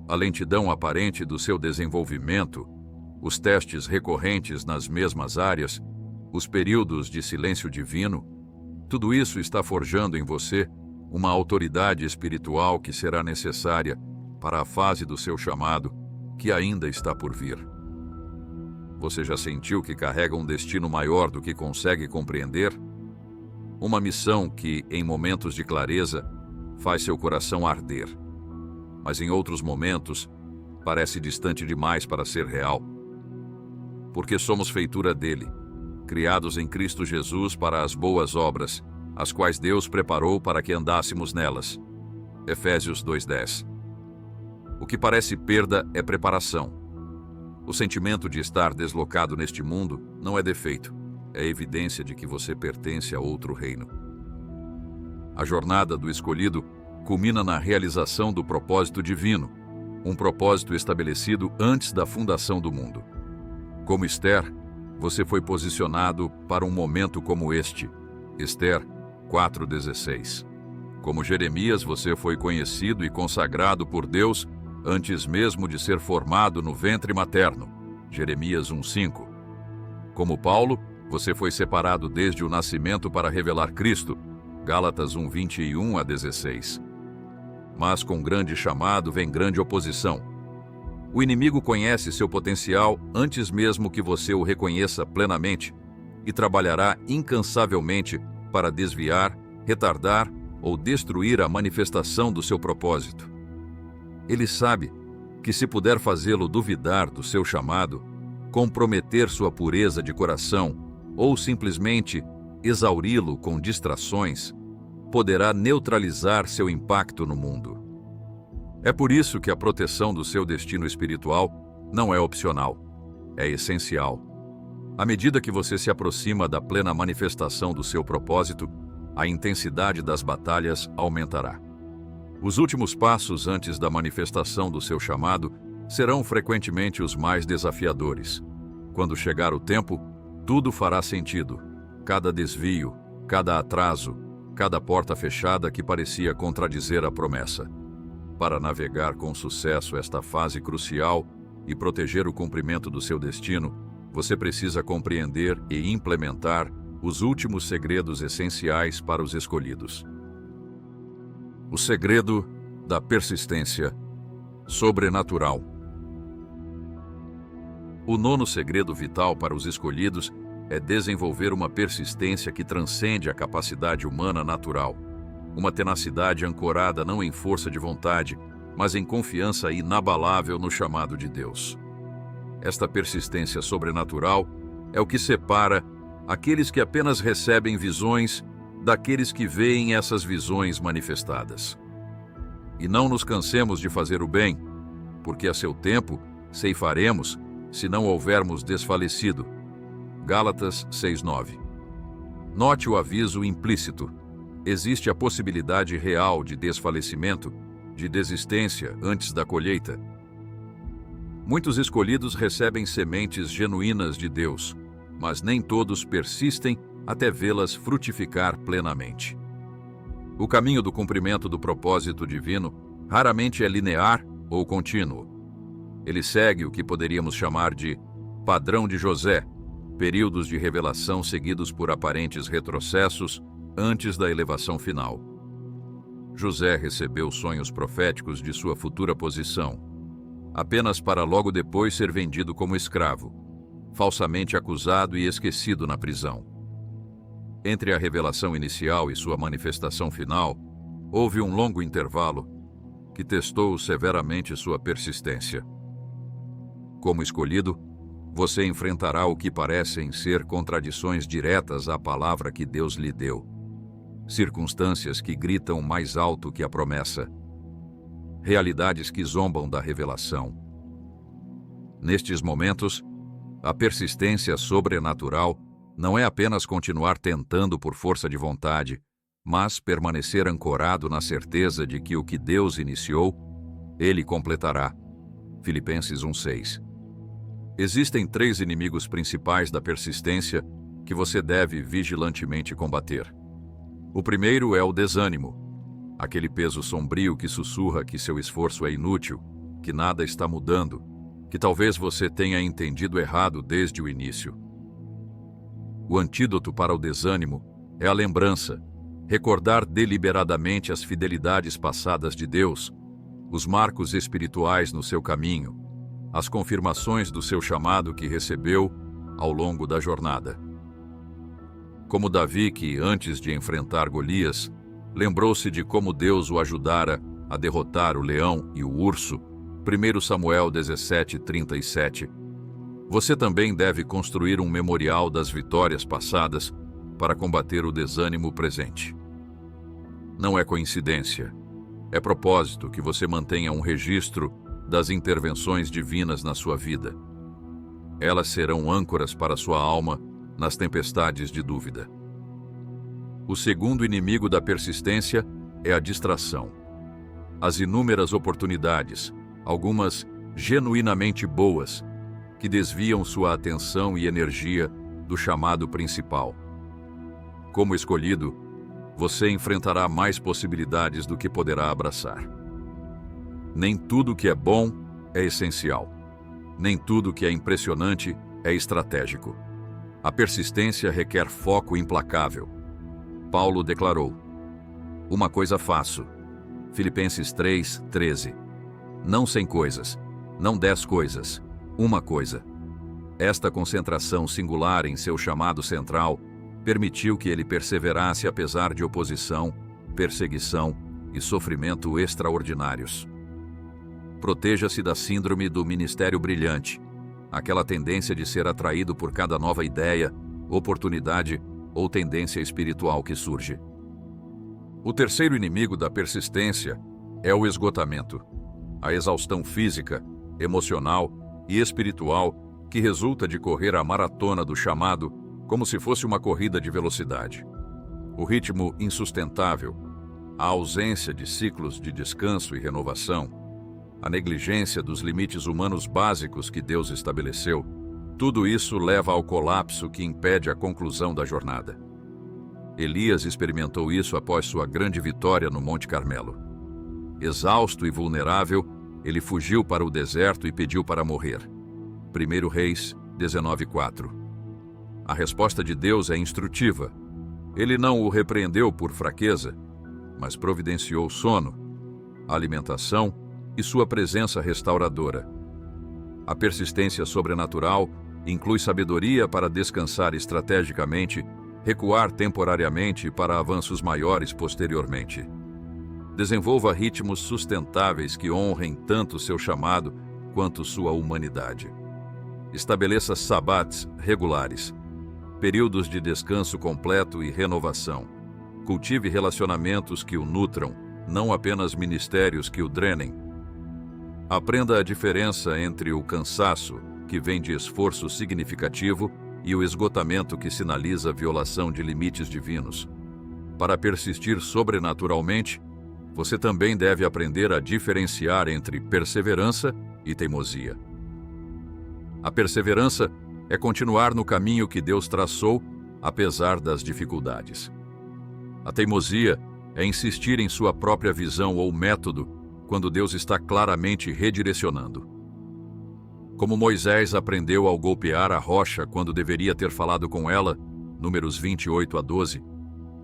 A lentidão aparente do seu desenvolvimento, os testes recorrentes nas mesmas áreas, os períodos de silêncio divino, tudo isso está forjando em você uma autoridade espiritual que será necessária para a fase do seu chamado, que ainda está por vir. Você já sentiu que carrega um destino maior do que consegue compreender? Uma missão que, em momentos de clareza, faz seu coração arder, mas em outros momentos parece distante demais para ser real. Porque somos feitura dele, criados em Cristo Jesus para as boas obras, as quais Deus preparou para que andássemos nelas. Efésios 2:10. O que parece perda é preparação. O sentimento de estar deslocado neste mundo não é defeito, é evidência de que você pertence a outro reino. A jornada do escolhido culmina na realização do propósito divino, um propósito estabelecido antes da fundação do mundo. Como Esther, você foi posicionado para um momento como este. Esther 4:16. Como Jeremias, você foi conhecido e consagrado por Deus antes mesmo de ser formado no ventre materno. Jeremias 1:5. Como Paulo, você foi separado desde o nascimento para revelar Cristo. Gálatas 1:21-16. Mas com grande chamado vem grande oposição. O inimigo conhece seu potencial antes mesmo que você o reconheça plenamente e trabalhará incansavelmente para desviar, retardar ou destruir a manifestação do seu propósito. Ele sabe que se puder fazê-lo duvidar do seu chamado, comprometer sua pureza de coração ou simplesmente exauri-lo com distrações, poderá neutralizar seu impacto no mundo. É por isso que a proteção do seu destino espiritual não é opcional, é essencial. À medida que você se aproxima da plena manifestação do seu propósito, a intensidade das batalhas aumentará. Os últimos passos antes da manifestação do seu chamado serão frequentemente os mais desafiadores. Quando chegar o tempo, tudo fará sentido. Cada desvio, cada atraso, cada porta fechada que parecia contradizer a promessa. Para navegar com sucesso esta fase crucial e proteger o cumprimento do seu destino, você precisa compreender e implementar os últimos segredos essenciais para os escolhidos. O segredo da persistência sobrenatural. O nono segredo vital para os escolhidos é desenvolver uma persistência que transcende a capacidade humana natural. Uma tenacidade ancorada não em força de vontade, mas em confiança inabalável no chamado de Deus. Esta persistência sobrenatural é o que separa aqueles que apenas recebem visões daqueles que veem essas visões manifestadas. E não nos cansemos de fazer o bem, porque a seu tempo ceifaremos se não houvermos desfalecido. Gálatas 6:9. Note o aviso implícito. Existe a possibilidade real de desfalecimento, de desistência antes da colheita. Muitos escolhidos recebem sementes genuínas de Deus, mas nem todos persistem até vê-las frutificar plenamente. O caminho do cumprimento do propósito divino raramente é linear ou contínuo. Ele segue o que poderíamos chamar de padrão de José, períodos de revelação seguidos por aparentes retrocessos antes da elevação final. José recebeu sonhos proféticos de sua futura posição, apenas para logo depois ser vendido como escravo, falsamente acusado e esquecido na prisão. Entre a revelação inicial e sua manifestação final, houve um longo intervalo que testou severamente sua persistência. Como escolhido, você enfrentará o que parecem ser contradições diretas à palavra que Deus lhe deu. Circunstâncias que gritam mais alto que a promessa. Realidades que zombam da revelação. Nestes momentos, a persistência sobrenatural não é apenas continuar tentando por força de vontade, mas permanecer ancorado na certeza de que o que Deus iniciou, Ele completará. Filipenses 1:6. Existem 3 inimigos principais da persistência que você deve vigilantemente combater. O primeiro é o desânimo, aquele peso sombrio que sussurra que seu esforço é inútil, que nada está mudando, que talvez você tenha entendido errado desde o início. O antídoto para o desânimo é a lembrança, recordar deliberadamente as fidelidades passadas de Deus, os marcos espirituais no seu caminho, as confirmações do seu chamado que recebeu ao longo da jornada. Como Davi, que antes de enfrentar Golias, lembrou-se de como Deus o ajudara a derrotar o leão e o urso, 1 Samuel 17:37. Você também deve construir um memorial das vitórias passadas para combater o desânimo presente. Não é coincidência, é propósito que você mantenha um registro das intervenções divinas na sua vida. Elas serão âncoras para sua alma nas tempestades de dúvida. O segundo inimigo da persistência é a distração. As inúmeras oportunidades, algumas genuinamente boas, que desviam sua atenção e energia do chamado principal. Como escolhido, você enfrentará mais possibilidades do que poderá abraçar. Nem tudo que é bom é essencial. Nem tudo que é impressionante é estratégico. A persistência requer foco implacável. Paulo declarou: "Uma coisa faço." Filipenses 3:13. Não 100 coisas, não 10 coisas, uma coisa. Esta concentração singular em seu chamado central permitiu que ele perseverasse apesar de oposição, perseguição e sofrimento extraordinários. Proteja-se da síndrome do ministério brilhante, aquela tendência de ser atraído por cada nova ideia, oportunidade ou tendência espiritual que surge. O terceiro inimigo da persistência é o esgotamento, a exaustão física, emocional e espiritual que resulta de correr a maratona do chamado como se fosse uma corrida de velocidade. O ritmo insustentável, a ausência de ciclos de descanso e renovação, a negligência dos limites humanos básicos que Deus estabeleceu, tudo isso leva ao colapso que impede a conclusão da jornada. Elias experimentou isso após sua grande vitória no Monte Carmelo. Exausto e vulnerável, ele fugiu para o deserto e pediu para morrer. 1 Reis 19:4. A resposta de Deus é instrutiva. Ele não o repreendeu por fraqueza, mas providenciou sono, alimentação e sua presença restauradora. A persistência sobrenatural inclui sabedoria para descansar estrategicamente, recuar temporariamente para avanços maiores posteriormente. Desenvolva ritmos sustentáveis que honrem tanto seu chamado quanto sua humanidade. Estabeleça sabats regulares, períodos de descanso completo e renovação. Cultive relacionamentos que o nutram, não apenas ministérios que o drenem. Aprenda a diferença entre o cansaço, que vem de esforço significativo, e o esgotamento que sinaliza violação de limites divinos. Para persistir sobrenaturalmente, você também deve aprender a diferenciar entre perseverança e teimosia. A perseverança é continuar no caminho que Deus traçou, apesar das dificuldades. A teimosia é insistir em sua própria visão ou método quando Deus está claramente redirecionando. Como Moisés aprendeu ao golpear a rocha quando deveria ter falado com ela, Números 28-12,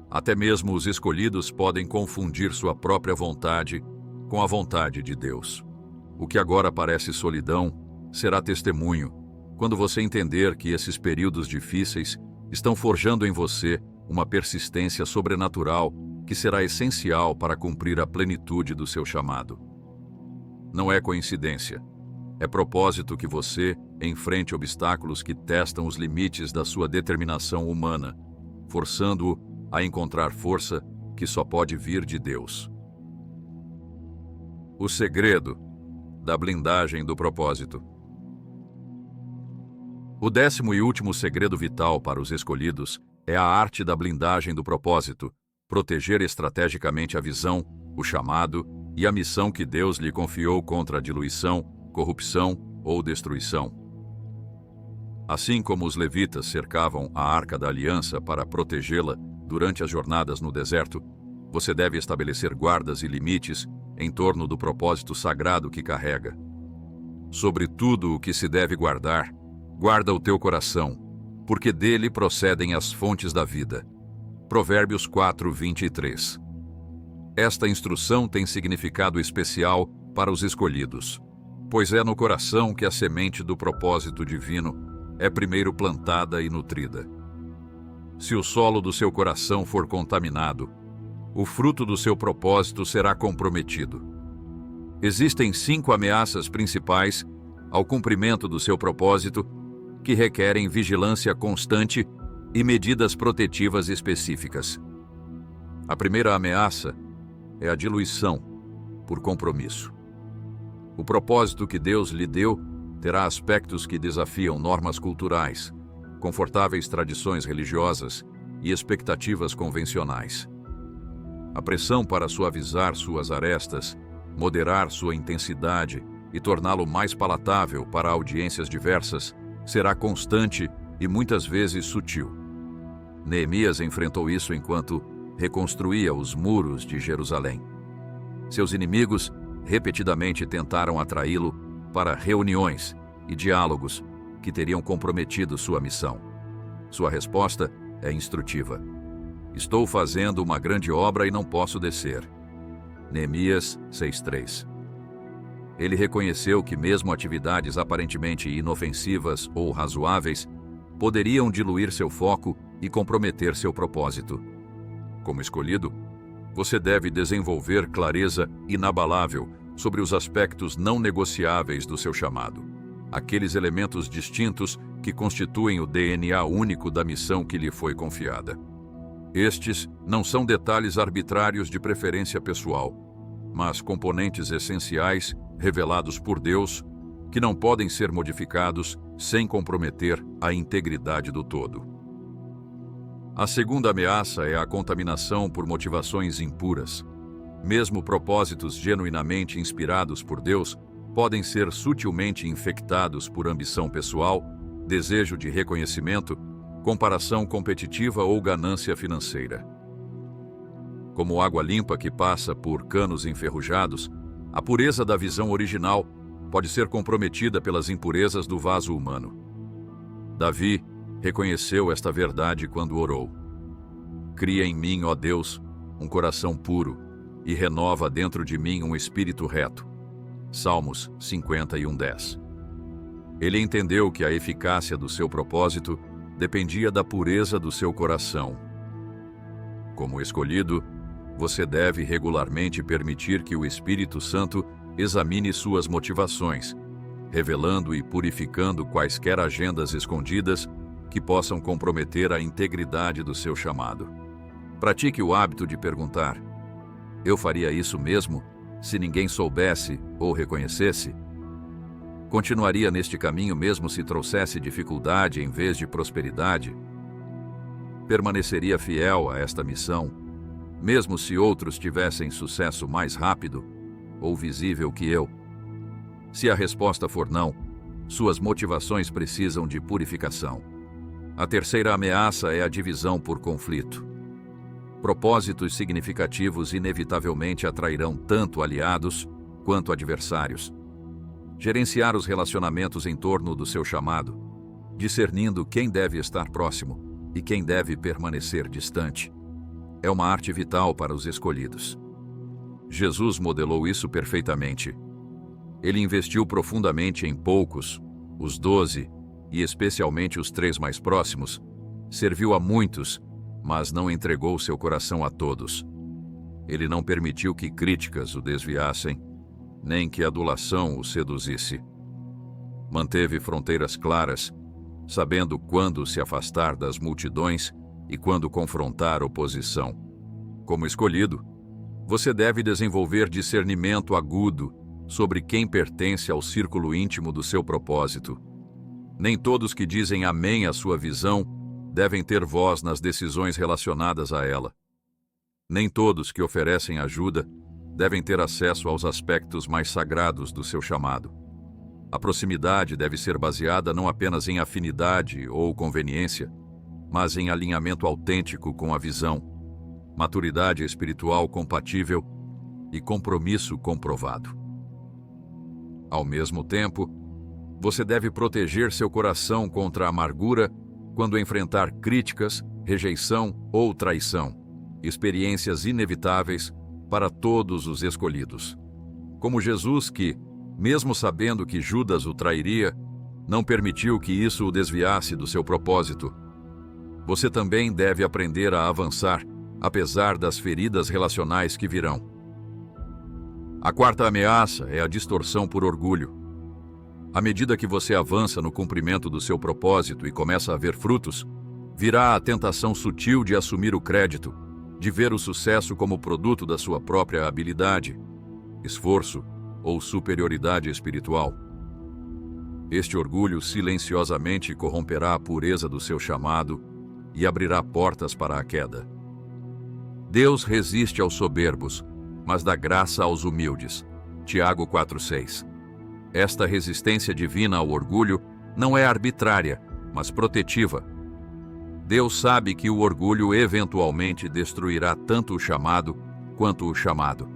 até mesmo os escolhidos podem confundir sua própria vontade com a vontade de Deus. O que agora parece solidão será testemunho quando você entender que esses períodos difíceis estão forjando em você uma persistência sobrenatural que será essencial para cumprir a plenitude do seu chamado. Não é coincidência. É propósito que você enfrente obstáculos que testam os limites da sua determinação humana, forçando-o a encontrar força que só pode vir de Deus. O segredo da blindagem do propósito. O 10º e último segredo vital para os escolhidos é a arte da blindagem do propósito, proteger estrategicamente a visão, o chamado e a missão que Deus lhe confiou contra a diluição, corrupção ou destruição. Assim como os levitas cercavam a Arca da Aliança para protegê-la durante as jornadas no deserto, você deve estabelecer guardas e limites em torno do propósito sagrado que carrega. Sobre tudo o que se deve guardar, guarda o teu coração, porque dele procedem as fontes da vida. Provérbios 4:23. Esta instrução tem significado especial para os escolhidos, pois é no coração que a semente do propósito divino é primeiro plantada e nutrida. Se o solo do seu coração for contaminado, o fruto do seu propósito será comprometido. Existem 5 ameaças principais ao cumprimento do seu propósito que requerem vigilância constante e medidas protetivas específicas. A primeira ameaça é a diluição por compromisso. O propósito que Deus lhe deu terá aspectos que desafiam normas culturais, confortáveis tradições religiosas e expectativas convencionais. A pressão para suavizar suas arestas, moderar sua intensidade e torná-lo mais palatável para audiências diversas será constante e muitas vezes sutil. Neemias enfrentou isso enquanto reconstruía os muros de Jerusalém. Seus inimigos repetidamente tentaram atraí-lo para reuniões e diálogos que teriam comprometido sua missão. Sua resposta é instrutiva. Estou fazendo uma grande obra e não posso descer. Neemias 6:3. Ele reconheceu que mesmo atividades aparentemente inofensivas ou razoáveis poderiam diluir seu foco e comprometer seu propósito. Como escolhido, você deve desenvolver clareza inabalável sobre os aspectos não negociáveis do seu chamado, aqueles elementos distintos que constituem o DNA único da missão que lhe foi confiada. Estes não são detalhes arbitrários de preferência pessoal, mas componentes essenciais revelados por Deus que não podem ser modificados sem comprometer a integridade do todo. A segunda ameaça é a contaminação por motivações impuras. Mesmo propósitos genuinamente inspirados por Deus podem ser sutilmente infectados por ambição pessoal, desejo de reconhecimento, comparação competitiva ou ganância financeira. Como água limpa que passa por canos enferrujados, a pureza da visão original pode ser comprometida pelas impurezas do vaso humano. Davi reconheceu esta verdade quando orou. Cria em mim, ó Deus, um coração puro e renova dentro de mim um espírito reto. Salmos 51:10. Ele entendeu que a eficácia do seu propósito dependia da pureza do seu coração. Como escolhido, você deve regularmente permitir que o Espírito Santo examine suas motivações, revelando e purificando quaisquer agendas escondidas que possam comprometer a integridade do seu chamado. Pratique o hábito de perguntar: eu faria isso mesmo se ninguém soubesse ou reconhecesse? Continuaria neste caminho mesmo se trouxesse dificuldade em vez de prosperidade? Permaneceria fiel a esta missão, mesmo se outros tivessem sucesso mais rápido ou visível que eu? Se a resposta for não, suas motivações precisam de purificação. A terceira ameaça é a divisão por conflito. Propósitos significativos inevitavelmente atrairão tanto aliados quanto adversários. Gerenciar os relacionamentos em torno do seu chamado, discernindo quem deve estar próximo e quem deve permanecer distante, é uma arte vital para os escolhidos. Jesus modelou isso perfeitamente. Ele investiu profundamente em poucos, os 12, e especialmente os 3 mais próximos, serviu a muitos, mas não entregou seu coração a todos. Ele não permitiu que críticas o desviassem, nem que a adulação o seduzisse. Manteve fronteiras claras, sabendo quando se afastar das multidões e quando confrontar oposição. Como escolhido, você deve desenvolver discernimento agudo sobre quem pertence ao círculo íntimo do seu propósito. Nem todos que dizem amém à sua visão devem ter voz nas decisões relacionadas a ela. Nem todos que oferecem ajuda devem ter acesso aos aspectos mais sagrados do seu chamado. A proximidade deve ser baseada não apenas em afinidade ou conveniência, mas em alinhamento autêntico com a visão, maturidade espiritual compatível e compromisso comprovado. Ao mesmo tempo, você deve proteger seu coração contra a amargura quando enfrentar críticas, rejeição ou traição, experiências inevitáveis para todos os escolhidos. Como Jesus que, mesmo sabendo que Judas o trairia, não permitiu que isso o desviasse do seu propósito. Você também deve aprender a avançar, apesar das feridas relacionais que virão. A quarta ameaça é a distorção por orgulho. À medida que você avança no cumprimento do seu propósito e começa a ver frutos, virá a tentação sutil de assumir o crédito, de ver o sucesso como produto da sua própria habilidade, esforço ou superioridade espiritual. Este orgulho silenciosamente corromperá a pureza do seu chamado e abrirá portas para a queda. Deus resiste aos soberbos, mas dá graça aos humildes. Tiago 4:6. Esta resistência divina ao orgulho não é arbitrária, mas protetiva. Deus sabe que o orgulho eventualmente destruirá tanto o chamado quanto o chamado.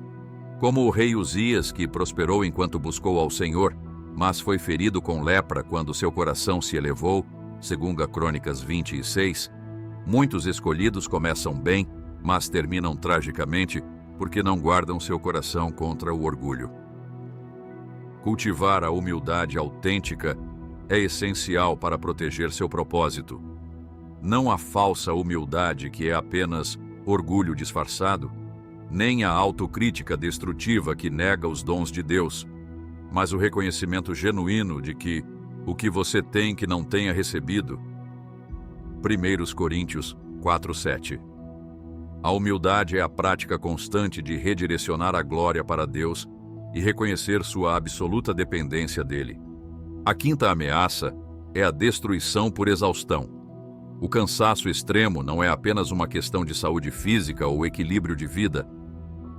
Como o rei Uzias, que prosperou enquanto buscou ao Senhor, mas foi ferido com lepra quando seu coração se elevou, segundo Crônicas 26, muitos escolhidos começam bem, mas terminam tragicamente porque não guardam seu coração contra o orgulho. Cultivar a humildade autêntica é essencial para proteger seu propósito. Não a falsa humildade que é apenas orgulho disfarçado, nem a autocrítica destrutiva que nega os dons de Deus, mas o reconhecimento genuíno de que o que você tem que não tenha recebido. 1 Coríntios 4:7. A humildade é a prática constante de redirecionar a glória para Deus e reconhecer sua absoluta dependência dele. A quinta ameaça é a destruição por exaustão. O cansaço extremo não é apenas uma questão de saúde física ou equilíbrio de vida.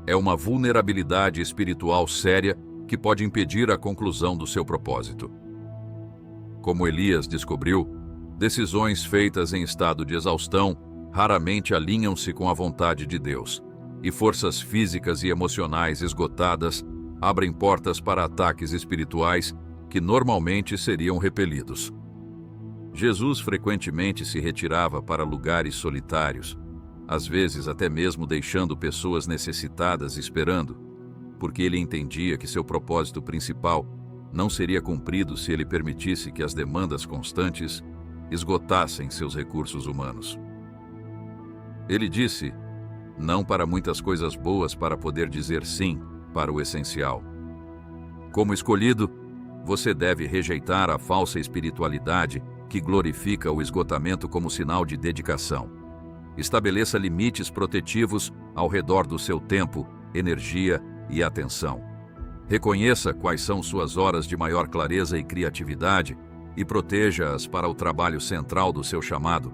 É uma vulnerabilidade espiritual séria que pode impedir a conclusão do seu propósito. Como Elias descobriu, decisões feitas em estado de exaustão raramente alinham-se com a vontade de Deus, e forças físicas e emocionais esgotadas abrem portas para ataques espirituais que normalmente seriam repelidos. Jesus frequentemente se retirava para lugares solitários, às vezes até mesmo deixando pessoas necessitadas esperando, porque ele entendia que seu propósito principal não seria cumprido se ele permitisse que as demandas constantes esgotassem seus recursos humanos. Ele disse não para muitas coisas boas para poder dizer sim para o essencial. Como escolhido, você deve rejeitar a falsa espiritualidade que glorifica o esgotamento como sinal de dedicação. Estabeleça limites protetivos ao redor do seu tempo, energia e atenção. Reconheça quais são suas horas de maior clareza e criatividade e proteja-as para o trabalho central do seu chamado.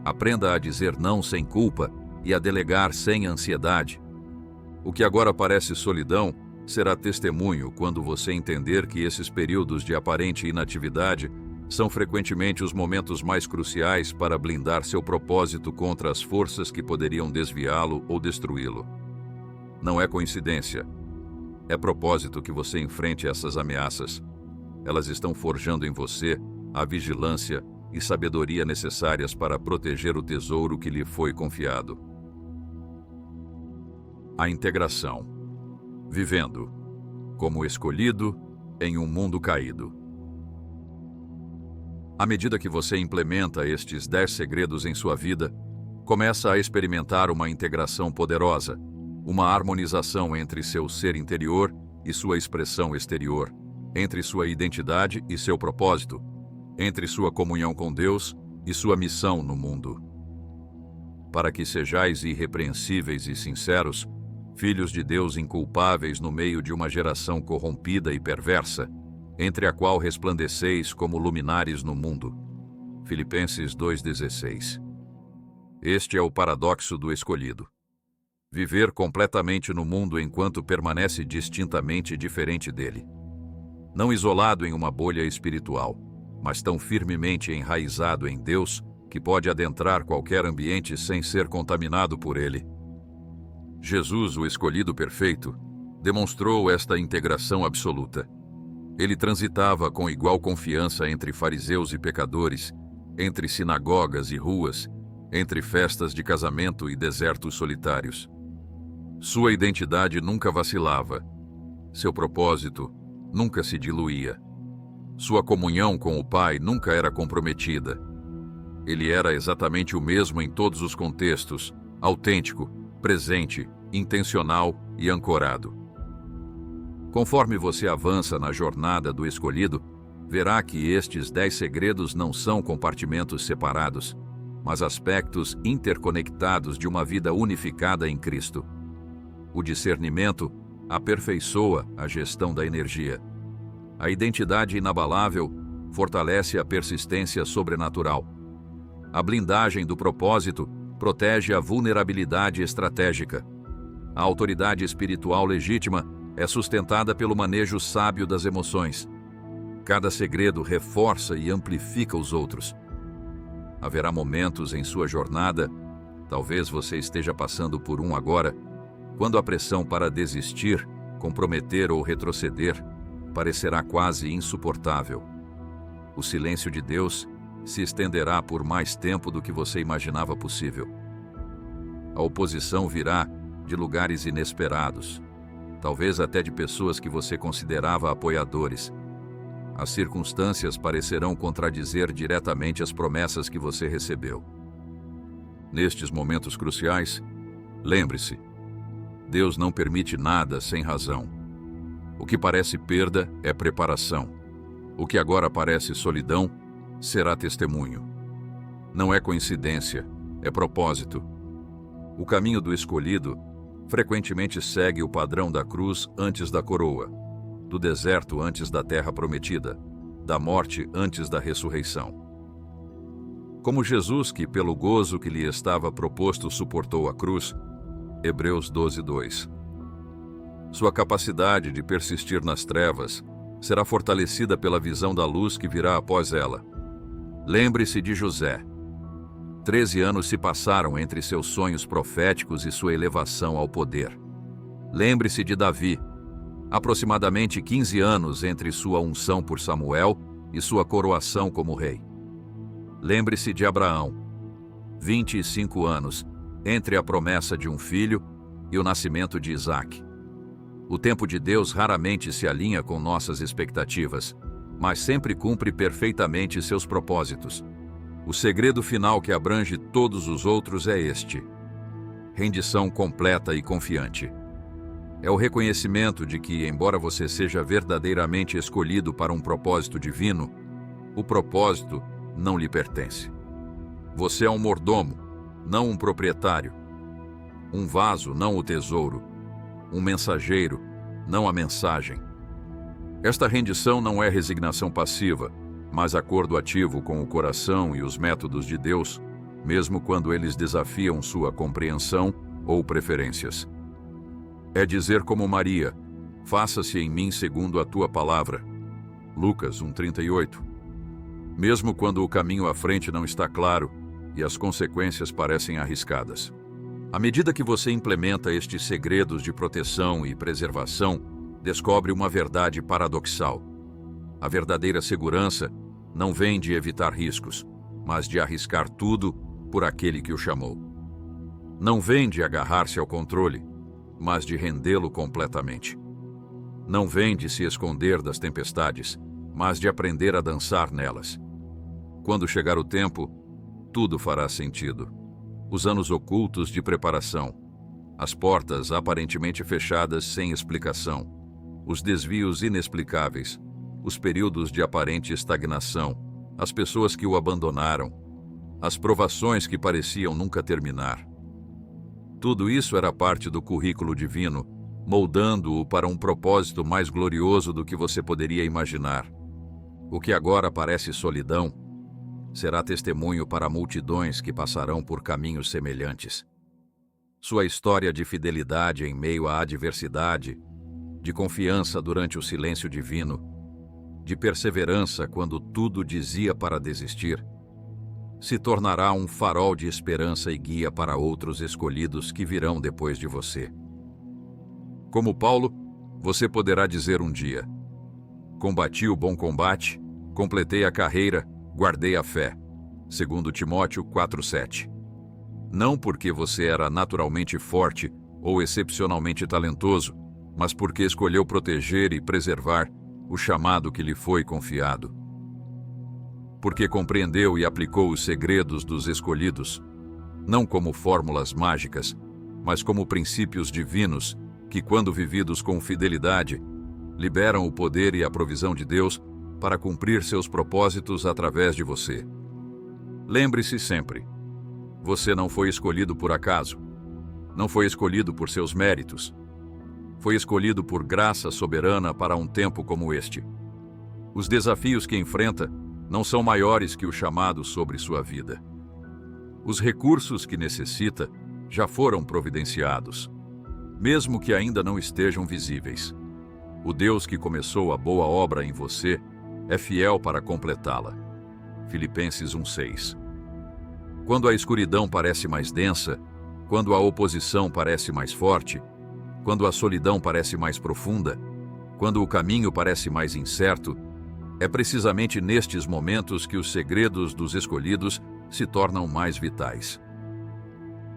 Aprenda a dizer não sem culpa e a delegar sem ansiedade. O que agora parece solidão será testemunho quando você entender que esses períodos de aparente inatividade são frequentemente os momentos mais cruciais para blindar seu propósito contra as forças que poderiam desviá-lo ou destruí-lo. Não é coincidência. É propósito que você enfrente essas ameaças. Elas estão forjando em você a vigilância e sabedoria necessárias para proteger o tesouro que lhe foi confiado. A integração. Vivendo como escolhido em um mundo caído. À medida que você implementa estes 10 segredos em sua vida, começa a experimentar uma integração poderosa, uma harmonização entre seu ser interior e sua expressão exterior, entre sua identidade e seu propósito, entre sua comunhão com Deus e sua missão no mundo. Para que sejais irrepreensíveis e sinceros, filhos de Deus inculpáveis no meio de uma geração corrompida e perversa, entre a qual resplandeceis como luminares no mundo. Filipenses 2,16. Este é o paradoxo do escolhido. Viver completamente no mundo enquanto permanece distintamente diferente dele. Não isolado em uma bolha espiritual, mas tão firmemente enraizado em Deus que pode adentrar qualquer ambiente sem ser contaminado por ele. Jesus, o escolhido perfeito, demonstrou esta integração absoluta. Ele transitava com igual confiança entre fariseus e pecadores, entre sinagogas e ruas, entre festas de casamento e desertos solitários. Sua identidade nunca vacilava. Seu propósito nunca se diluía. Sua comunhão com o Pai nunca era comprometida. Ele era exatamente o mesmo em todos os contextos, autêntico, presente, intencional e ancorado. Conforme você avança na jornada do escolhido, verá que estes 10 segredos não são compartimentos separados, mas aspectos interconectados de uma vida unificada em Cristo. O discernimento aperfeiçoa a gestão da energia. A identidade inabalável fortalece a persistência sobrenatural. A blindagem do propósito protege a vulnerabilidade estratégica. A autoridade espiritual legítima é sustentada pelo manejo sábio das emoções. Cada segredo reforça e amplifica os outros. Haverá momentos em sua jornada, talvez você esteja passando por um agora, quando a pressão para desistir, comprometer ou retroceder parecerá quase insuportável. O silêncio de Deus se estenderá por mais tempo do que você imaginava possível. A oposição virá de lugares inesperados, talvez até de pessoas que você considerava apoiadores. As circunstâncias parecerão contradizer diretamente as promessas que você recebeu. Nestes momentos cruciais, lembre-se, Deus não permite nada sem razão. O que parece perda é preparação. O que agora parece solidão será testemunho. Não é coincidência, é propósito. O caminho do escolhido frequentemente segue o padrão da cruz antes da coroa, do deserto antes da terra prometida, da morte antes da ressurreição. Como Jesus, que pelo gozo que lhe estava proposto suportou a cruz, Hebreus 12:2. Sua capacidade de persistir nas trevas será fortalecida pela visão da luz que virá após ela. Lembre-se de José. 13 anos se passaram entre seus sonhos proféticos e sua elevação ao poder. Lembre-se de Davi. Aproximadamente 15 anos entre sua unção por Samuel e sua coroação como rei. Lembre-se de Abraão. 25 anos entre a promessa de um filho e o nascimento de Isaque. O tempo de Deus raramente se alinha com nossas expectativas, mas sempre cumpre perfeitamente seus propósitos. O segredo final que abrange todos os outros é este: rendição completa e confiante. É o reconhecimento de que, embora você seja verdadeiramente escolhido para um propósito divino, o propósito não lhe pertence. Você é um mordomo, não um proprietário. Um vaso, não o tesouro. Um mensageiro, não a mensagem. Esta rendição não é resignação passiva, mas acordo ativo com o coração e os métodos de Deus, mesmo quando eles desafiam sua compreensão ou preferências. É dizer como Maria: faça-se em mim segundo a tua palavra. Lucas 1:38. Mesmo quando o caminho à frente não está claro e as consequências parecem arriscadas. À medida que você implementa estes segredos de proteção e preservação, descobre uma verdade paradoxal. A verdadeira segurança não vem de evitar riscos, mas de arriscar tudo por aquele que o chamou. Não vem de agarrar-se ao controle, mas de rendê-lo completamente. Não vem de se esconder das tempestades, mas de aprender a dançar nelas. Quando chegar o tempo, tudo fará sentido. Os anos ocultos de preparação, as portas aparentemente fechadas sem explicação, os desvios inexplicáveis, os períodos de aparente estagnação, as pessoas que o abandonaram, as provações que pareciam nunca terminar. Tudo isso era parte do currículo divino, moldando-o para um propósito mais glorioso do que você poderia imaginar. O que agora parece solidão será testemunho para multidões que passarão por caminhos semelhantes. Sua história de fidelidade em meio à adversidade, de confiança durante o silêncio divino, de perseverança quando tudo dizia para desistir, se tornará um farol de esperança e guia para outros escolhidos que virão depois de você. Como Paulo, você poderá dizer um dia: combati o bom combate, completei a carreira, guardei a fé. 2 Timóteo 4:7. Não porque você era naturalmente forte ou excepcionalmente talentoso, mas porque escolheu proteger e preservar o chamado que lhe foi confiado. Porque compreendeu e aplicou os segredos dos escolhidos, não como fórmulas mágicas, mas como princípios divinos que, quando vividos com fidelidade, liberam o poder e a provisão de Deus para cumprir seus propósitos através de você. Lembre-se sempre: você não foi escolhido por acaso, não foi escolhido por seus méritos, foi escolhido por graça soberana para um tempo como este. Os desafios que enfrenta não são maiores que o chamado sobre sua vida. Os recursos que necessita já foram providenciados, mesmo que ainda não estejam visíveis. O Deus que começou a boa obra em você é fiel para completá-la. Filipenses 1:6. Quando a escuridão parece mais densa, quando a oposição parece mais forte, quando a solidão parece mais profunda, quando o caminho parece mais incerto, é precisamente nestes momentos que os segredos dos escolhidos se tornam mais vitais.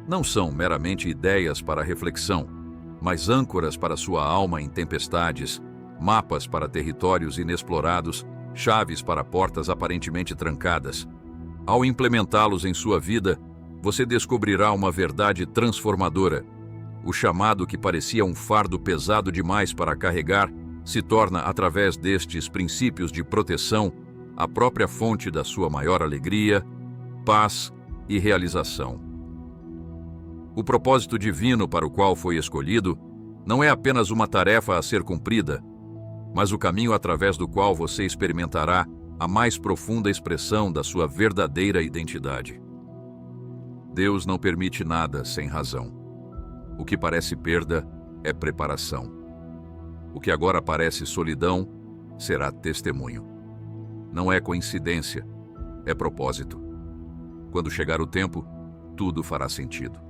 Não são meramente ideias para reflexão, mas âncoras para sua alma em tempestades, mapas para territórios inexplorados, chaves para portas aparentemente trancadas. Ao implementá-los em sua vida, você descobrirá uma verdade transformadora. O chamado que parecia um fardo pesado demais para carregar se torna, através destes princípios de proteção, a própria fonte da sua maior alegria, paz e realização. O propósito divino para o qual foi escolhido não é apenas uma tarefa a ser cumprida, mas o caminho através do qual você experimentará a mais profunda expressão da sua verdadeira identidade. Deus não permite nada sem razão. O que parece perda é preparação. O que agora parece solidão será testemunho. Não é coincidência, é propósito. Quando chegar o tempo, tudo fará sentido.